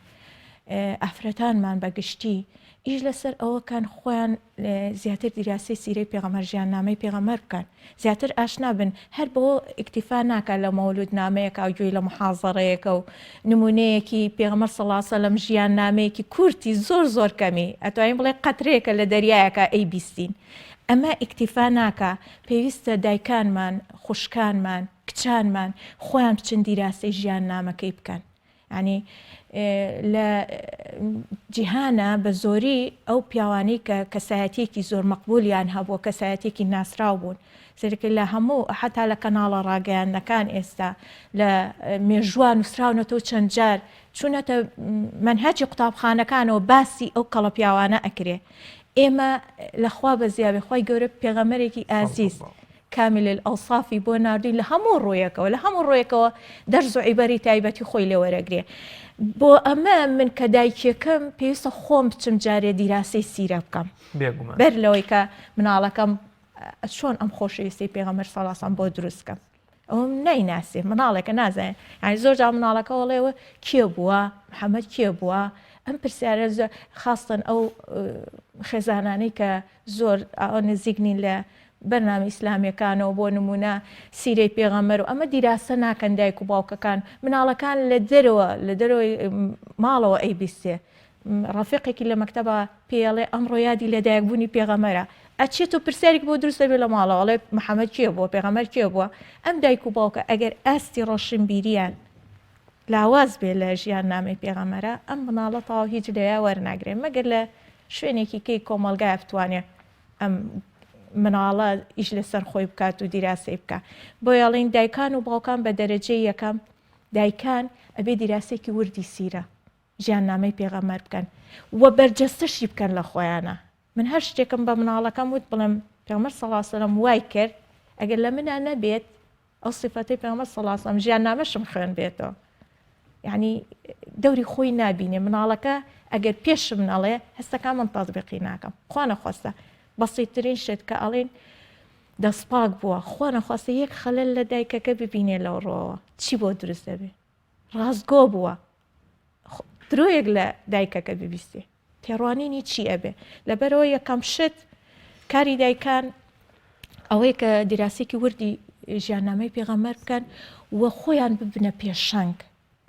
ئافرەتانمان بەگشتی ئیش لەسەر ئەوەکان خۆیان زیاتر دیراسی سیرەی پێغەمبەر ژیاننامەی پێغەمبەر بکەن زیاتر ئاشنا بن هەر بۆ ئیکتیفا ناکات لە مەولودنامەیەک و گوێی لە محاضەڕەیەکە و نمونەیەکی پێغەمبەر صلی الله علیه وسلم ژیاننامەیەکی کورتی زۆر کەمی ئەتوانین بڵێ قەترەیەکە لە دەریایەکە ئەی بیستین ئەمە ئیکتیفا ناکە پێویستە دایکانمان خوشکانمان کچانمان خۆیان بچن دیراسی ژیاننامەکەی بکەن ینی لە جیهانە بە زۆری ئەو پیاوانەی کە کەسایەتێکی زۆر مەقبولیان هەبووە کەسایەتێکی ناسرااو بوون سەرکە لە هەموو حتا لە کەناڵە ڕاگەیاندنەکان ئێستا لە مێژوان نووسراونەتەوە چەند جار چوونەتە منهەجی قوتابخانەکانەوە باسی ئەو کەڵە پیاوانە ئەکرێ ئێمە لەخوا بە زیابێ خۆی گەورە پێغەمبەرێکی ئازیز کامل ئەوسافی بۆ ناردووی لە هەموو ڕۆیەکەوە دەرز و عیبەری تایبەتی خۆی لێ وەرەگرێ بۆ ئەمە من کە دایکێکم پێویستە خۆم بچم جارێ دیراسی سیرە بکەم بەر لەوەی کە مناڵەکەم چۆن ئەم خۆشەویستی پێغەمبەر صلی الله علیه وسلم بۆ دروستکەم ئەوم نایناسێ مناڵێکە نازانێ یعنی زۆر جا مناڵەکە وەڵێەوە کێ بووە محەممەد کێ بووە ئەم پرسیارە خاستن ئەو خێزانانەی کە زۆر نزیکنین لە بەرنامە ئیسلامیەکانەوە بۆ نمونە سیرەی پێغەمبەر و ئەمە دیراسە ناکەن دایک و باوکەکان مناڵەکان لە دەرەوەی ماڵەوە ئەی بیستێ ڕەفیقێکی لە مەکتەبە پێڵێ ئەمڕۆ یادی لە دایکبوونی پێغەمبەرە ئەچێت و پرسیارێک بۆ دروست دەبێت لە ماڵەوەڵێ محەممەد کێ بووە پێغەمبەر کێ بووە ئەم دایک و باوکە ئەگەر ئاستی ڕۆشنبیریان لاواز بێ لە ژیان نامی پێغەمبەرە ئەم مناڵە تاوا هیچ لەیە وەرناگرێ مەگەر لە شوێنێکی کەی کۆمەلگای بتوانێت ئەم مناڵە ئیش لەسەر خۆی بکات و دیراسی بکە بۆ یاڵین دایکان و باوکان بە دەرەجەی یەکەم دایکان ئەبێ دیراسێکی وردی سیرە ژیاننامەی پێغەمبەر بکەن وە بەرجەستەشی بکەن لە خۆیانە من هەر شتێکم بە مناڵەکەم وت بڵێم پێغەمبەر صلی الله علیه وسلم وای کرد ئەگەر لە منە نەبێت ئەو سیفەتەی پێغەمبەر صلی الله علیه وسلم ژیاننامەشم خوێن بێتەوە یعنی دەوری خۆی نابینێ مناڵەکە ئەگەر پێشم نەڵێ هەستەکان من تەطبیقی ناکەم خوا نەخواستە بەسیترین شت کە ئەڵێن دەستپاک بووە خوا نەخواستە یەک خەلەل لە دایکەکە ببینێ لەو ڕۆوە چی بۆ دروست دەبێ ڕاستگۆ بووە درۆیەک لە دایکەکە ببیستێ تێڕوانینی چی ئەبێ لەبەرەوە یەکەم شت کاری دایکان ئەوەی کە دیراسێکی وردی ژیاننامەی پێغەمبەر بکەن وە خۆیان ببنە پێشەنگ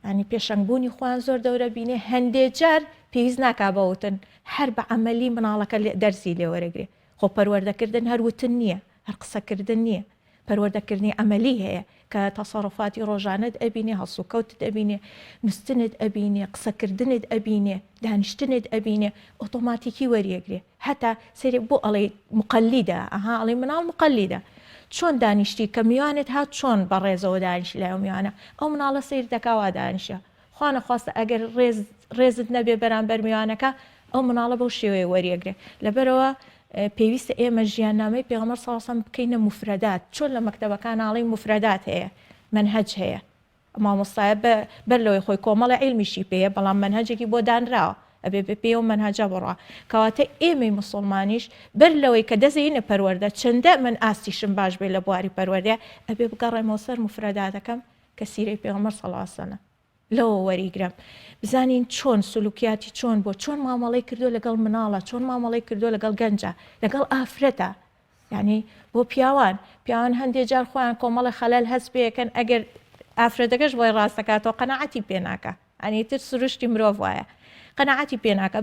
ینی پێشەنگبوونی خۆیان زۆر دەورە بینێ هەندێک جار پێویست ناکابەوتن هەر بە عەمەلی مناڵەکە دەرسی لێ وەرەگرێ خۆ پەروەردەکردن هەروتن نییە هەر قسەکردن نییە پەروەردەکردنی عەمەلی هەیە کە تەسەڕوفاتی ڕۆژانت ئەبینێ هەڵسوکەوتت ئەبینێ نووستنت ئەبینێ قسەکردنت ئەبینێ دانیشتنت ئەبینێ ئۆتۆماتیکی وەریەگرێ هەتا سەری بۆ ئەڵێ مقەلیدە ئەڵێ مناڵ مقەلیدە چۆن دانیشتی کە میوانت هات چۆن بەڕێزەوە دانیشت لای میوانە ئەو مناڵە سیر دەکاوا دانیشە خوا نەخواستە ئەگەر ڕێزت نەبێ بەرامبەر میوانەکە ئەو مناڵە بەو شێوەیە وەریەگرێ لەبەرەوە پێویستە ئێمە ژیاننامەی پێغەمبەر صلی الله علیه وسلم بکەینە مفردات چۆن لە مەکتەبەکان ئاڵی مفردات هەیە منهەج هەیە مامۆستایە بەر لەوەی خۆی کۆمەڵە عیلمیشی پێیە بەڵام منهەجێکی بۆ دانراوە ئەبێ پێ و منهەجە بڕوا کەواتە ئێمەی موسڵمانیش بەر لەوەی کە دەزەینە پەروەردە چەندە من ئاستیشم باش بێ لە بواری پەروەردە ئەبێ بگەڕێمەوە سەر مفرداتەکەم کە سیرەی پێغەمبەر صلی الله علیه وسلم لەوە وەریگرم بزانین چۆن سلوکیاتی چۆن بۆ چۆن مامەڵەی کردو لەگەڵ مناڵە چۆن مامەڵەی کردو لەگەڵ گەنجە لەگەڵ ئافرەتە یعنی بۆ پیاوان هەندێک جار خۆیان کۆمەڵی خەلەل هەست پێەکەن ئەگەر ئافرەتەکەش بۆی ڕاستەکاتەوە قەنەعەتی پێ ناکە ئەنی تر سروشتی مرۆڤ وایە قەنەعەتی پێ ناکە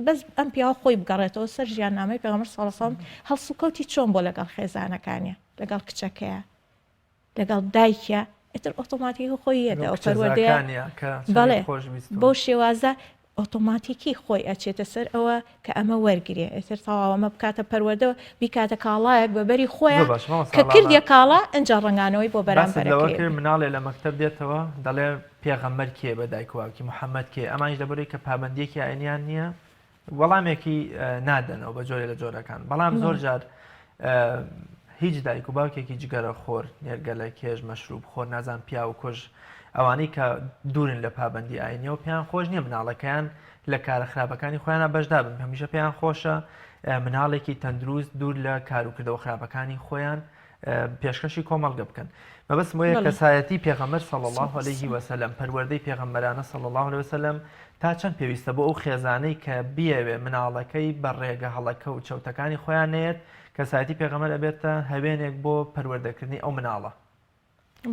بەس ئەم پیاوە خۆی بگەڕێتەوە سەر ژیاننامەی پێغەمبەر صلی الله علیه و سلم هەڵسوکەوتی چۆن بۆ لەگەڵ خێزانەکانیە لەگەڵ کچەکەیە لەگەڵ دایکە ئیتر ئۆتۆماتیکی خۆی هێتەوە پەروەردەیە بەڵێ بۆ شێوازە ئۆتۆماتیکی خۆی ئەچێتە سەر ئەوە کە ئەمە وەرگێ ئێتر تەواو ئەمە بکاتە پەروەردەوە بیکاتە کاڵایەک بەبەری خۆیان کە کردیە کاڵا ئەنج ڕنگانەوەی بۆ بەرامبەرەکەی مناڵێ لە مەکتەب دێتەوە دەڵێ پێغەمبەر کێ بە دایک و باوکی محەممەد کێ ئەمانش لەبەرەوەی کە پابەندیەکی ئاینیان نییە وەڵامێکی نادەنەوە بە جۆرێ لە جۆرەکان بەڵام زۆر جار هیچ دایک و باوکێکی جگەرە خۆر نێرگەلە کێژ مەشروب خۆر نازان پیا و کۆژ ئەوانەی کە دوورن لە پابەندی ئاینیەوە پێیان خۆش نییە مناڵەکەیان لە کارە خراپەکانی خۆیانە بەشدا بن هەمیشە پێیان خۆشە مناڵێکی تەندروست دوور لە کاروکردەوە خراپەکانی خۆیان پێشکەشی کۆمەڵگە بکەن مەبەست وەیە کەسایەتی پێغەمبەر صلی الله علیه و سلم پەروەردەی پێغەمبەرانە صلی الله علیه و سلم تا چەند پێویستە بۆ ئەو خێزانەی کە بیەوێ مناڵەکەی بە ڕێگە هەڵەکە و چەوتەکانی خۆیان نێت کەسایەتی پێغەمبەر ئەبێتە هەوێنێک بۆ پەروەردەکردنی ئەو مناڵە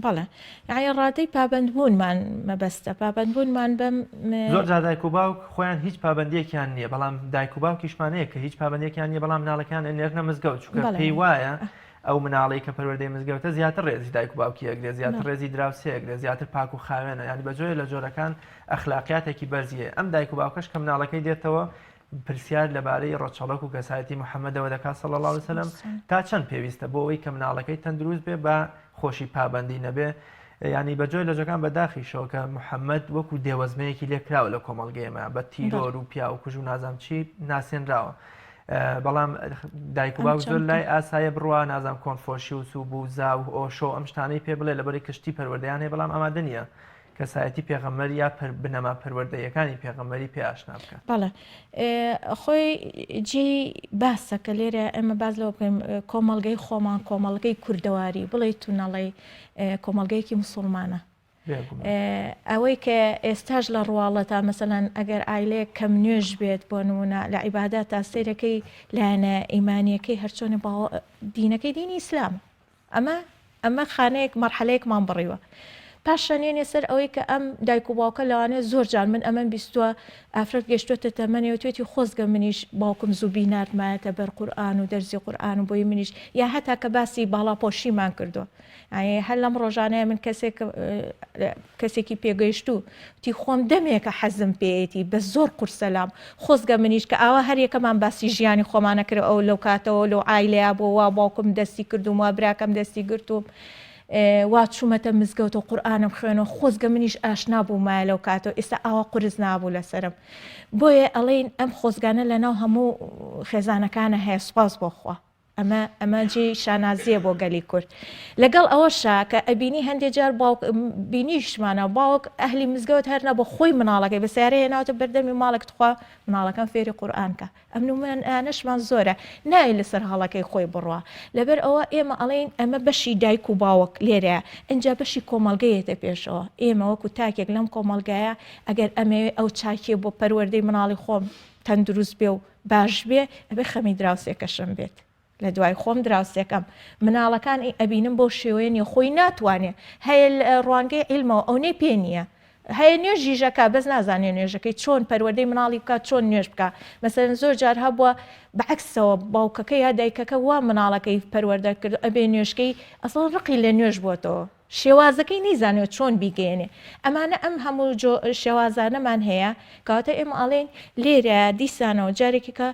بەڵێ یعنی ڕادەی پابەندبوونمان مەبەستە پابەندبوونمان بەم زۆر جار دایک و باوک خۆیان هیچ پابەندیەکیان نییە بەڵام دایک و باوکیشمانەیە کە هیچ پابەندیەکیان نییە بەڵام مناڵەکان ئەنێرنە مزگەوت چونکە پێی وایە ئەو مناڵی کە پەروەردەی مزگەوتە زیاتر ڕێزی دایک و باوکی ئەگرێ زیاتر ڕێزی دراوسێ ئەگرێ زیاتر پاک و خاوێنە ینی بەجۆرە لە جۆرەکان ئەخلاقیاتێکی بەرزیە ئەم دایک و باوکەش کە مناڵەکەی دێتەوە پرسیار لەبارەی ڕەچەڵک و کەسایەتی محەممەدەوە دەکات صلی الله علیه و سلم تا چەند پێویستە بۆ ئەوەی کە مناڵەکەی تەندروست بێ بە خۆشی پابەندی نەبێ ینی بەجۆی لەجەکان بەداخیشەوە کە محەممەد وەکو دێوەزمەیەکی لێکراوە لە کۆمەڵگەیەمە بە تیرۆر و پیا و کوژ و نازام چی ناسێنراوە بەڵام دایک و باوک زۆر لای ئاسایە بڕوا نازام کۆنفۆشی و سووب و زا و ئۆشۆ ئەم شتانەی پێ بڵێ لەبەری کشتی پەروەردەیان هەیە بەڵام ئەمادە نییە کەسایەتی پێغەمبەر یا بنەما پەروەردەیەکانی پێغەمبەری پێ ئاشنا بکەن بەڵێ خۆی جێ باسە کە لێرە ئێمە باز لەوە بکەین کۆمەڵگەی خۆمان کۆمەڵگەی کوردەواری بڵێ توونەڵی کۆمەڵگەیەکی مسلمانە ئەوەی کە ئێستاش لە ڕواڵەتە مەسەلەن ئەگەر ئایلەیە کەم نوێژ بێت بۆ نمونە لە عیبادات تا سیرەکەی لایەنە ئیمانیەکەی هەرچۆنی دینەکەی دینی ئیسلام ئەمە خانەیەک مەرحەلەیەکمان بڕیوە پاشانێنێ سەر ئەوەی کە ئەم دایک و باوکە لەوانێ زۆر جان من ئەمەم بیستووە ئافرەت گەشتوتە تەمەنێ توێتی خۆزگە منیش باوکم زوو نردمایەتە بەر قورئان و دەرزی قورئان و بۆی منیش یا هەتا کە باسی باڵاپۆشیمان کردووە هەر لەم ڕۆژانەیە من کەسێکی پێگەیشتوو تی خۆم دەمێکە حەزم پێیەتی بە زۆر قورسەلام خۆزگە منیش کە ئاوا هەر یەکەمان باسی ژیانی خۆمانە کرد ئەو لەو کاتەوە لەو ئایلەیە بۆ وا باوکم دەستی کردوم وا براکەم دەستی گرتوم وا چوومەتە مزگەوت و قورئانم خوێنەوە خۆزگە منیش ئاشنا بوومایە لەو کاتەوە ئێستا ئاوا قورس نابوو لەسرم بۆیە ئەڵێن ئەم خۆزگانە لەناو هەموو خێزانەکانە هەیە سوپاس بۆخوا ئەمە جێ شانازیە بۆ گەلی کورد لەگەڵ ئەوەشا کە ئەبینی هەندێک جار بینیشمانە باوک ئەهلی مزگەوت هەرنا بۆ خۆی مناڵەکەی بە سیارە هێناوتە بەردەمی ماڵێک تخوا مناڵەکان فێری قورئانکە ئەم نمونەشمان زۆرە ناوی لەسەر هەڵەکەی خۆی بڕوا لەبەر ئەوە ئێمە ئەڵێن ئەمە بەشی دایک و باوک لێرەیە ئەنجا بەشی کۆمەڵگەیەتە پێشەوە ئێمە وەکو تاکێک لەم کۆمەڵگایە ئەگەر ئەمەوێ ئەو چاکیە بۆ پەروەردەی مناڵی خۆم تەندروست بێ و باش بێ ئەبێ خەمی دراوسێکەشم بێت لە دوای خۆم دراوسێکەم مناڵەکان ئەبینم بۆ شێوەیە نیە خۆی ناتوانێت هەیە ڕوانگەی عیلمەوە ئەو نێ پێ نییە هەیە نوێژیژەکە بەس نازانێ نوێژەکەی چۆن پەروەردەی مناڵی بکات چۆن نوێژ بکە مەسەلەن زۆر جار هەبووە بەعکسەوە باوکەکەی یا دایکەکە وا مناڵەکەی پەروەردە کرد ئەبێ نوێژکەی ئەسڵ ڕقی لە نوێژ بووەتەوە شێوازەکەی نیزانێت چۆن بیگەێنێ ئەمانە ئەم هەموو شێوازانەمان هەیە کەواتە ئێمە ئەڵێن لێرە دیسانەوە جارێکی کە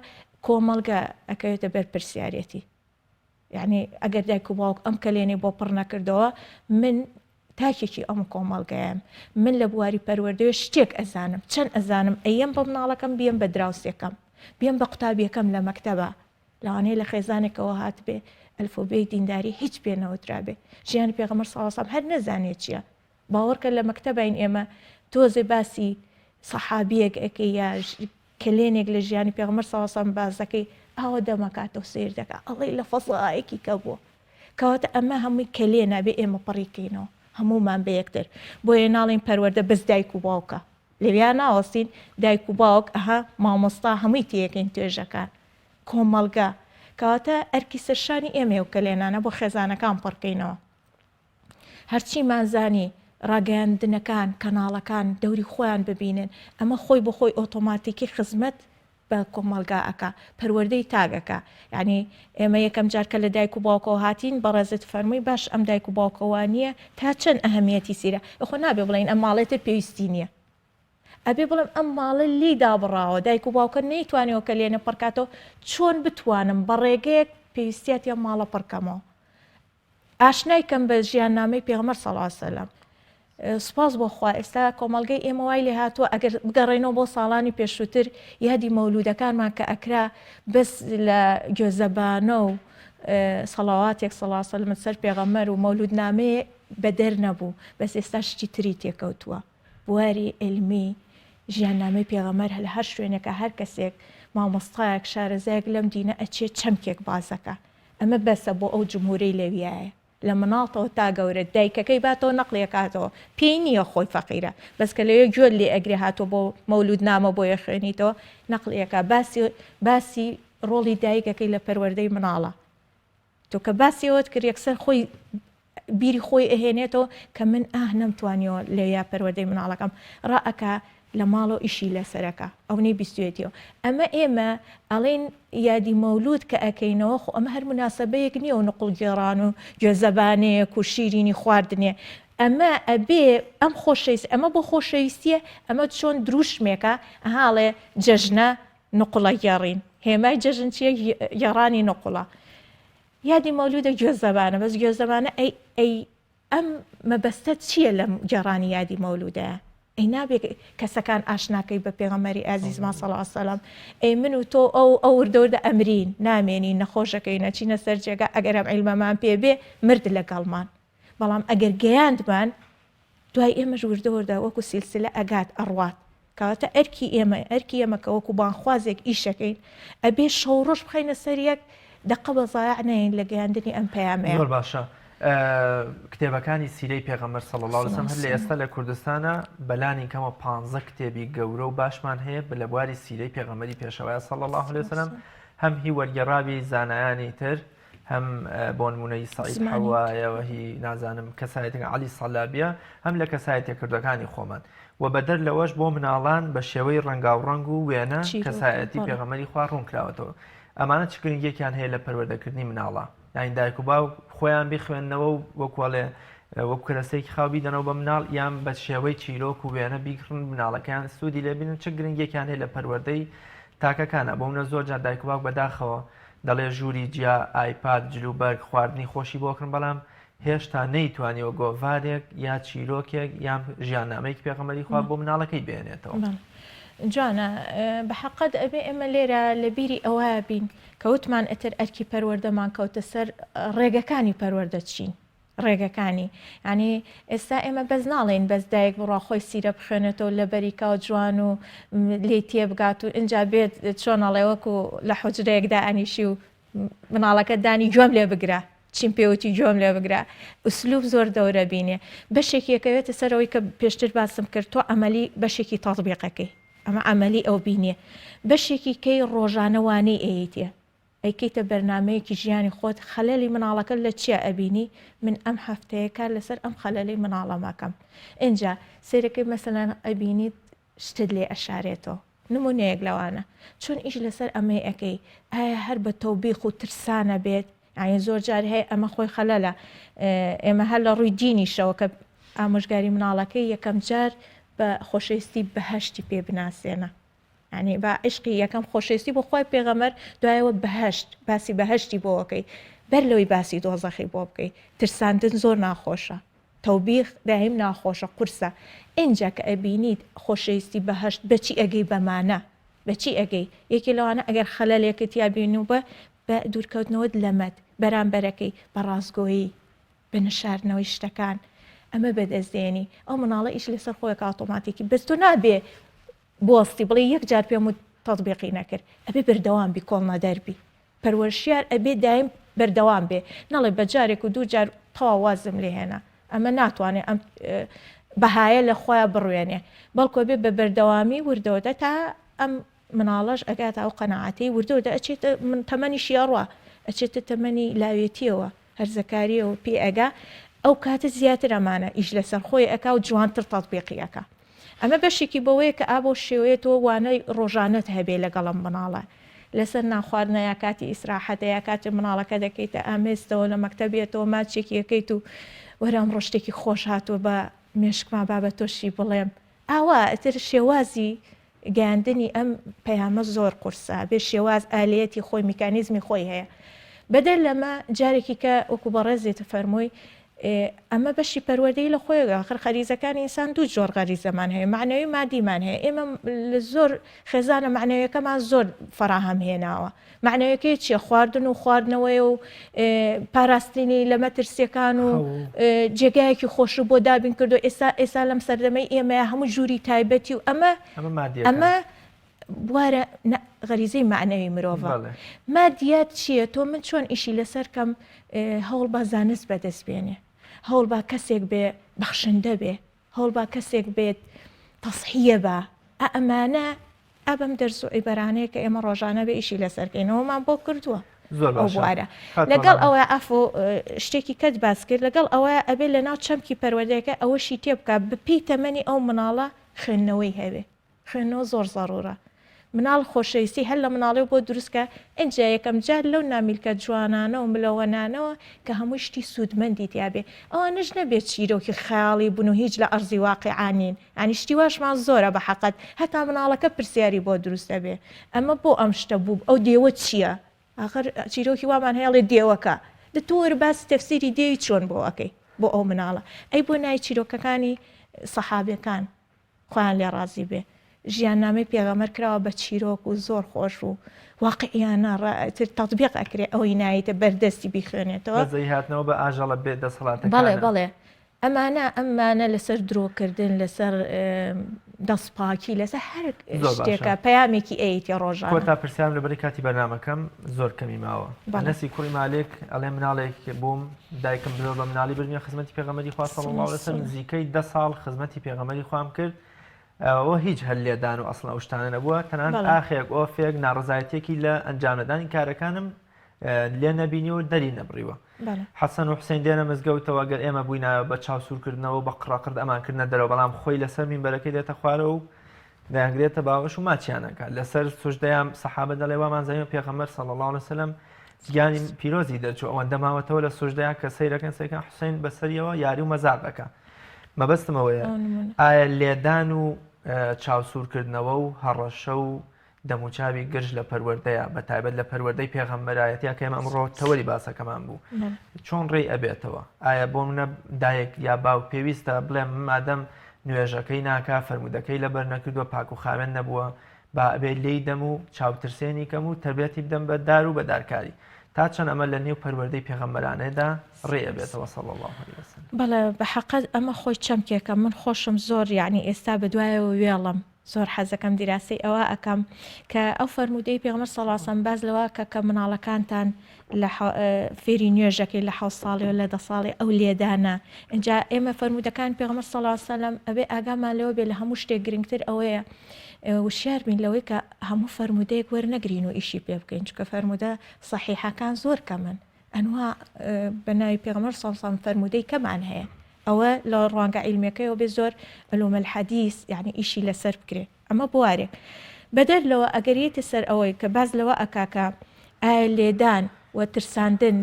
کۆمەڵگە ئەکەوێتە بەرپرسیارەتی یعنی ئەگەر دایک و باوک ئەم کەلێنەی بۆ پڕ نەکردەوە من تاکێکی ئەم کۆمەڵگەیەم من لە بواری پەروەردەوە شتێک ئەزانم چەند ئەزانم ئەیەم بە مناڵەکەم بیەم بە دراوسێکەم بیەم بە قوتابیەکەم لە مەکتەبە لەوانەیە لە خێزانێکەوە هات بێ ئەلفۆبەی دینداری هیچ پێ نەوترابێ ژیانی پێغەمبەر صلی الله علیه و سلم هەر نەزانێت چییە باوەڕکە لە مەکتەبین ئێمە تۆزێ باسی سەحابیەک ئەەکەی یا کلێنێک لە ژیانی پێغەمبەر صلی الله علیه و سلم بازەکەی ئاوە دەمەکاتەوە سیر دەکات ئەڵێ لە فەزایەکی کە بووە کەواتە ئەمە هەمووی کلێنە بێ ئێمە پڕیکەینەوە هەمومان بە یەکتر بۆیە ناڵین پەروەردە بەس دایک و باوکە لەویان ناوەستین دایک و باوک ئەها مامۆستا هەمووی تێەکەین توێژەکان کۆمەڵگە کەواتە ئەرکی سەرشانی ئێمە و کلێنانە بۆ خێزانەکان پڕکەینەوە هەرچیمان زانی ڕاگەیاندنەکان کەناڵەکان دەوری خۆیان ببینن ئەمە خۆی بە خۆی ئۆتۆماتیکی خزمەت بە کۆمەلگاەکە پەروەردەی تاگەکە یعنی ئێمە یەکەم جار کە لە دایک و باوکەوە هاتین بەڕێزت فەرمووی باش ئەم دایک و باوکەوە نییە تا چەند ئەهەمیەتی سیرە ئەخۆ نابێ بڵین ئەم ماڵێتە پێویستی نییە ئەبێ بڵم ئەم ماڵە لی دابڕاوە دایک و باوکە نەیتوانێەوە کە لێنە پڕکاتەوە چۆن بتوانم بە ڕێگەیەک پێویستیات یا ماڵە پڕکەمەوە ئاشنای کەم بە ژیاننامەی پێغەمبەر صلی الله علیه وسلم سپاس بۆ خوا ئێستا کۆمەڵگەی ئێمە وای لێ هاتووە ئەگەر بگەڕێنەوە بۆ ساڵانی پێشووتر یادی مەولودەکانمان کە ئەکرا بەس لە گوێزەبانە و سەڵاواتێک صلی الله علیه وسلم سەر پێغەمبەر و مەولودنامەیە بەدەر نەبوو بەس ئێستا شتی تری تێکەوتووە بواری علمی ژیاننامەی پێغەمبەر لە هەر شوێنێکە هەر کەسێک مامۆستایەک شارەزایەک لەم دینە ئەچێت چەمکێک بازەکە ئەمە بەسە بۆ ئەو جمهورەی لەویایە لە مناڵەوە تا گەورە دایکەکەی باتەوە نەقلێکاتەوە پێی نییە خۆی فەقیرە بەس کە لەوێ گوێر لێ ئەگرێ هاتۆ بۆ مەولودنامە بۆ یەخوێنیتەوە نەقلەکە باسی ڕۆڵی دایکەکەی لە پەروەردەی مناڵە تۆ کە باسیەوەت کرد یەکسەر خۆی بیری خۆی ئەهێنێتەوە کە من نەمتوانیەوە لێیا پەروەردەی مناڵەکەم ڕائەکە لە ماڵۆ ئیشی لەسەرەکە ئەو نەی بیستوێتیەوە ئەمە ئێمە ئەڵێن یادی مەولود کە ئەەکەینەوە خۆ ئەمە هەر مناسبەیەک نییە و نقڵ گێڕان و گوێزەبانەیەک و شیرینی خواردنێ ئەمە ئەبێ ئەم خۆشەویست ئەمە بۆ خۆشەویستیە ئەمە چۆن دروشمێکە هاڵێ جەژنە نقڵە گێڕین هێمای جەژن چیە گێڕانی نقڵە یادی مەولودە گوێزەبانە بەس گوێزەبانە ئەی ئەم مەبەستە چییە لەم گێڕانی یادی مەولودەیە ئەی نابێت کەسەکان ئاشناکەی بە پێغەمبەری ئازیزمان صلی الله علیه وسلم ئەی من و تۆ ئەو وردەوردە ئەمرین نامێنین نەخۆشەکەی نەچینە سەر جێگا ئەگەر ئەم عیلمەمان پێبێ مرد لەگەڵمان بەڵام ئەگەر گەیاندمان دوای ئێمەش وردەوردە وەکو سیلسلە ئەگات ئەڕوات کەواتە ئەرکی ئێمە کە وەکو بانخوازێک ئیشەکەین ئەبێ شەو ڕۆژ بخەینە سەر یەک دقە بە زایع نەین لە گەیاندنی ئەم پەیامەیە زۆر باشە کتێبەکانی سیرەی پێغەمبەر صلی الله علیه و سلم هەر لە ئێستا لە کوردستانە بەلانی کەمە 15 کتێبی گەورە و باشمان هەیە لە بواری سیرەی پێغەمبەری پێشەوای صلی الله علیه و سلم هەم هی وەرگێڕاوی زانایانی تر هەم بۆ نمونەی سەعید حەوایەوە هی نازانم کەسایەتێک عەلی سەلابیە هەم لە کەسایەتە کردەکانی خۆمان و بەدەر لەوەش بۆ مناڵان بە شێوەی ڕەنگاوڕەنگ و وێنە کەسایەتی پێغەمبەری خوا ڕوون کراوەتەوە ئەمانە چ گرنگێکیان هەیە لە پەروەردەکردنی مناڵە یان دایک و باو خۆیان بخوێننەوە و وەکوڵێ وەکو کەرەسەیەکی خاوی دەنەوە بە مناڵ یان بە شێوەی چیرۆک و وێنە بیکڕن مناڵەکان سوودی لێبینن چه گرنگێکیان هەیە لە پەروەردەی تاکەکانە بۆ منە زۆر جار دایک و باوک بەداخەوە دەڵێ ژووری جیا ئایپاد جلوبەرگ خواردنی خۆشی بۆکردن بەڵام هێشتا نەیتوانیەوە گۆڤارێک یا چیرۆکێک یان ژیاننامەیەکی پێغەمبەری خوا بۆ مناڵەکەی بێنێتەوە جوانە بە حەقەت ئەبێ ئێمە لێرە لە بیری ئەوە بین کەوتمان ئەتر ئەرکی پەروەردەمان کەوتە سەر ڕێگەکانی پەروەردە چین ڕێگەکانی ینی ئێستا ئێمە بەس ناڵێن بەس دایک بڕاخۆی سیرە بخوێنێتەوە لە بەریکا و جوان و لێ تێبگات و اینجا بێت چۆنەڵێ وەکو لە حوجرەیەکدا ئەنیشی و مناڵەکە دانی گوێم لێ بگرە چیم پێوتی گوێم لێ بگرە ئوسلوب زۆر دەورە بینێ بەشێکی یەکەوێتە سەرەوەی کە پێشتر باسم کرد تۆ ئەمەلی بەشێکی تەطبیقەکەی ئەمە ئەمەلی ئەو بینێ بەشێکی کەی ڕۆژانەوانەی ئەیتێ ئەیکەیتە بەرنمەیەکی ژیانی خۆت خەلەلی مناڵەکە لە چیە ئەبینی من ئەم هەفتەیە کار لەسەر ئەم خەلەلی مناڵەمەکەم اینجا سێرەکەی مەسەلەن ئەبینیت شتت لێ ئەشارێتەوە نمونەیەک لەوانە چۆن ئیش لەسەر ئەمەی ئەەکەی ئایا هەر بە تەوبیخ و ترسانە بێت ئاین زۆر جار هەیە ئەمە خۆی خەلەلە ئێمە هەر لە ڕووی دینیشەوە کە ئامۆژگاری مناڵەکەی یەکەم جار بە خۆشەویستی بەهەشتی پێ بناسێنە ینی بە عشقی یەکەم خۆشەویستی بۆ خۆی پێغەمبەر دوایەوە بەهەشت باسی بەهەشتی بۆەکەی بەر لەوەی باسی دۆزەخی بۆ بکەیت ترساندن زۆر ناخۆشە تەوبیخ دایم ناخۆشە قورسە اینجا کە ئەبینیت خۆشەویستی بەهەشت بەچی ئەگەی بەمانە بەچی ئەگەی یەکی لەوانە ئەگەر خەلەلێکت یابین و بە دوورکەوتنەوەت لەمەد بەرامبەرەکەی بە ڕازگۆیی بە نشاردنەوەی شتەکان ئەمە بەدەستێنی ئەو مناڵە ئیش لەسەر خۆیەک ئاتۆماتیکی بەس تۆ نابێ بۆستی بڵێ یەک جار پێم و تەطبیقی نەکرد ئەبێ بەردەوام بی کۆڵ نەدەربی پەروەرشیار ئەبێ دایم بەردەوام بێ نەڵێ بە جارێک و دوو جار تەواو وازم لێ هێنا ئەمە ناتوانێت ئەم بەهایە لە خۆیان بڕوێنێ بەڵکو بێ بە بەردەوامی وردەوەدە تا ئەم مناڵەش ئەگات ئەو قەنەعاتی وردەوەدە ئەچێت تەمەنی شیاڕوە ئەچێتە تەمەنی لاوێتیەوە هەرزەکاریەوە پێ ئەگا ئەو کاتە زیاتر ئەمانە ئیش لەسەر خۆی ئەکا و جوانتر تەطبیقیەکە. ئەمە بەشێکی بەوەیە کە ئابۆ شێوەیەتەوە وانەی ڕۆژانەت هەبێ لەگەڵم مناڵە لەسەر ناخواردنەیە کاتی ئیسراحەتەیە کاتی مناڵەکە دەکەیتە ئامێستەوە لە مەکتەبێتەوە ماچێکی یەکەیت و وەرام ڕۆشتێکی خۆش هاتووە بە مێشکما بابە تۆشی بڵێم ئاوا ئەتر شێوازی گەاندنی ئەم پەیامە زۆر قورسە بێ شێواز ئالەتی خۆی میکانیزمی خۆی هەیە بەدەر لەمە جارێکی کە وەکو بەڕێزێتە فەرمووی ئەمە بەشی پەروەردەی لە خۆیەوە آخر خەریزەکانی ئینسان دوو جۆر غەریزەمان هەیە معنەوی مادیمان هەیە ئێمە لە زۆر خێزانە معنەویەکەمان زۆر فەراهەم هێناوە معنەوەکەی چیە خواردن و خواردنەوەی و پاراستنی لە مەترسیەکان و جێگایەکی خۆش بۆ دابین کردو ئێستا لەم سەردەمەی ئێمەیە هەموو ژووری تایبەتی و ئەمە بوارە غەریزەی معنەوی مرۆڤ مادیات چییە تۆ من چۆن ئیشی لەسەر کەم هەوڵ با زانست بەدەست بێنێ هەوڵ با کەسێک بێ بەخشندە بێ هەوڵ با کەسێک بێت تەسحیە بە ئەمانە ئەبم دەرس و ئیبەرانەیە کە ئێمە ڕۆژانە بێ ئیشی لەسەرکەینەوەمان بۆ کردووە ئەو بوارە لەگەڵ ئەوە ئەف و شتێکی کەت باس کرد لەگەڵ ئەوە ئەبێ لە ناو چەمکی پەروەردەیەەکە ئەوەشی تێ بکە بپی تەمەنی ئەو مناڵە خوێندنەوەی هەبێ خوێندنەوە زۆر زەڕورە مناڵ خۆشەویستی هەر لە مناڵێ بۆ دروستکە ئەجا یەکەم جار لەو نامیلکە جوانانە و ملەوەنانەوە کە هەموو شتی سوودمەندی تیاابێ ئەوە نش نەبێت چیرۆکی خیاڵی بوون و هیچ لە ئەرزی واقعانین ئەنی شتی واشمان زۆرە بە حەقەت هەتا مناڵەکە پرسیاری بۆ دروستە بێ ئەمە بۆ ئەم شتە بوو ئەو دێوە چییە؟ آخر چیرۆکی وامان هەیەڵێ دێوەکە دەتۆر باس تەفسیری دێوی چۆن بۆ ئەەکەی بۆ ئەو مناڵە ئەی بۆ نای چیرۆکەکانی سەحابەکان خۆیان لێ ڕازی بێ ژیاننامەی پێغەمبەر کراوە بە چیرۆک و زۆر خۆش و واقعیانە تەطبیق ئەکرێ ئەوەی نایتە بەردەستی بیخوێنێتەوە هاتنەوە بە ئاژەڵە بێت دەسەڵاتەکان بەڵێ ئەمانە لەسەر درۆکردن لەسەر دەستپاکی لەسەر هەر شتێکە پەیامێکی ئەیتی ڕۆژانە تا پرسیام لەبەری کاتی بەرنامەکەم زۆر کەمی ماوە نەسی کوڕی مالێک ئەڵێ مناڵێک بووم دایکم بزۆر بە مناڵی برنیە خزمەتی پێغەمبەری خوا صلی الله علیه و سلم نزیکەی 10 ساڵ خزمەتی پێغەمبەری خوام کرد ئەوە هیچ هەر لێدان و ئەسڵ ئەو شتانە نەبووە تەنان ئاخێک ئۆفێک ناڕزایەتێکی لە ئەنجامدانی کارەکانم لێ نەبینی و دەری نەبڕیوە حەسەن و حوسێن دێنە مزگەوتەوە گەر ئێمە بووینە بە چاوسورکردنەوە بە قڕاقرد ئەمانکردنە دەرەوە بەڵام خۆی لەسەر مینبەرەکەی دێتە خوارەوە و دەیانگرێتە باوەش و ماچیانەکە لەسەر سوژدەیان سەحابە دەڵێ وامانزانیوە پێغەمبەر صلی الله علیه وسلم گیانی پیرۆزی دەرچوو ئەوەندە ماوەتەوە لە سوژدەیان کە سەیرەکەن سەیرەکەن حوسێن بەسەریەوە یاری و مەزاق دەکا مەبەستمەوەیە ئایا لێدان و چاوسورکردنەوە و هەڕەشە و دەموچاوی گرژ لە پەروەردەیە بە تایبەت لە پەروەردەی پێغەمبەرایەتیا کە ئێمە ئەمڕۆ تەوەری باسەکەمان بوو چۆن ڕێی ئەبێتەوە ئایا بۆ منە دایەک یا باو پێویستە بڵێم مادەم نوێژەکەی ناکا فەرمودەکەی لەبەر نەکردووە پاک و خاوێن نەبووە با ئەبێ لێی دەم و چاوترسێنی کەم و تربێتی بدەم بە دار و بەدارکاری تا چەند ئەمە لە نێو پەروەردەی پێغەمبەرانەدا ڕێ ئەبێتەوە صلی الله علیه وسلم بەڵێ بە حەقەت ئەمە خۆی چەمکێکە من خۆشم زۆر یعنی ئێستا بەدوایەوە وێڵم زۆر حەزەکەم دیراسی ئەوە ئەەکەم کە ئەو فەرمودەی پێغەمبەر صلی الله علیه وسلم باز لەوە کە مناڵەکانتان لە فێری نوێژەکەی لە 7 ساڵی و لە 10 ساڵی ئەو لێدانە اینجا ئێمە فەرمودەکان پێغەمبەر صلی الله علیه وسلم ئەبێ ئاگامان لەوە بێ لە هەموو شتێک گرنگتر ئەوەیە وشیار بین لەوەی کە هەموو فەرمودەیەک وەرنەگرین و ئیشی پێ بکەین چکە فەرمودە صحیحەکان زۆر کەمن ئەنوا بەناوی پێغەمبەر صلی الله علیه وسلم فەرمودەی کەمان هەیە ئەوە لە ڕوانگە عیلمیەکەیەوە بێ زۆر علوم الحەدیث یعنی ئیشی لەسەر بکرێ ئەمە بوارێک بەدەر لەوە ئەگەریەتی سەر ئەوەی کە باز لەوە ئەکاکە ئایا لێدان و ترساندن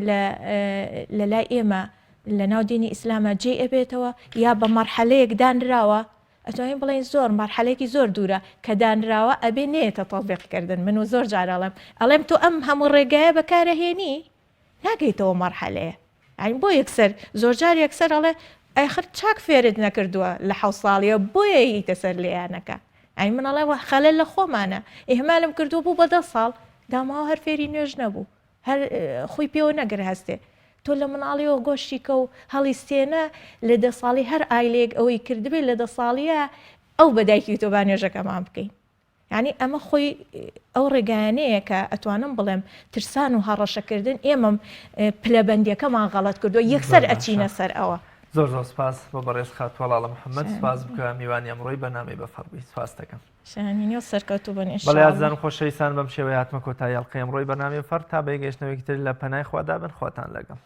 لە لای ئێمە لە ناو دینی ئیسلامە جێ ئەبێتەوە یا بە مەرحەلەیەک دانراوە ئەتوانین بڵێن زۆر مەرحەلەیەکی زۆر دوورە کە دانراوە ئەبێ نێتە تەطبیقکردن من و زۆر جار ئەڵێم تۆ ئەم هەموو ڕێگایە بەکارەهێنی ناگەیتەوە مەرحەلەیە ئەین بۆ یەکسەر زۆر جار یەکسەر ئەڵێ ئەیخر چاک فێرت نەکردووە لە 7 ساڵیە بۆیە هیتە سەر لێیانەکە ئەی منەڵێ خەلەل لە خۆمانە ئێهمالم کردو بوو بە 10 ساڵ داماوە هەر فێری نوێژ نەبوو هەر خۆی پێوە نەگر هەستێ تۆ لە مناڵیەوە گۆشتیکە و هەڵیستێنە لە 10 ساڵی هەر ئایلێک ئەوەی کردبێت لە 10 ساڵیە ئەو بەدایکی تۆ با نوێژەکەمان بکەین یعنی ئەمە خۆی ئەو ڕێگایانەیە کە ئەتوانم بڵێم ترسان و هەڕەشەکردن ئێمەم پلەبەندیەکەمان غەڵەت کردو یەکسەر ئەچینە سەر ئەوە زۆر زۆر سپاس بۆ بەڕێز خاتوەڵاڵە محەممەد سپاس بکە میوانی ئەمڕۆی بەنامەی بەفەڕبووی سپاس دەکەم شانینی و سەرکەوتوو بن بەڵێ ئازان خۆشەویستان بەم شێوەیە هاتمە کۆتایی ئەڵقەی ئەمڕۆی بەنامەی فەر تا بەیگەشتنەوەی تر لە پەنای خوادا بن خواتان لەگەڵ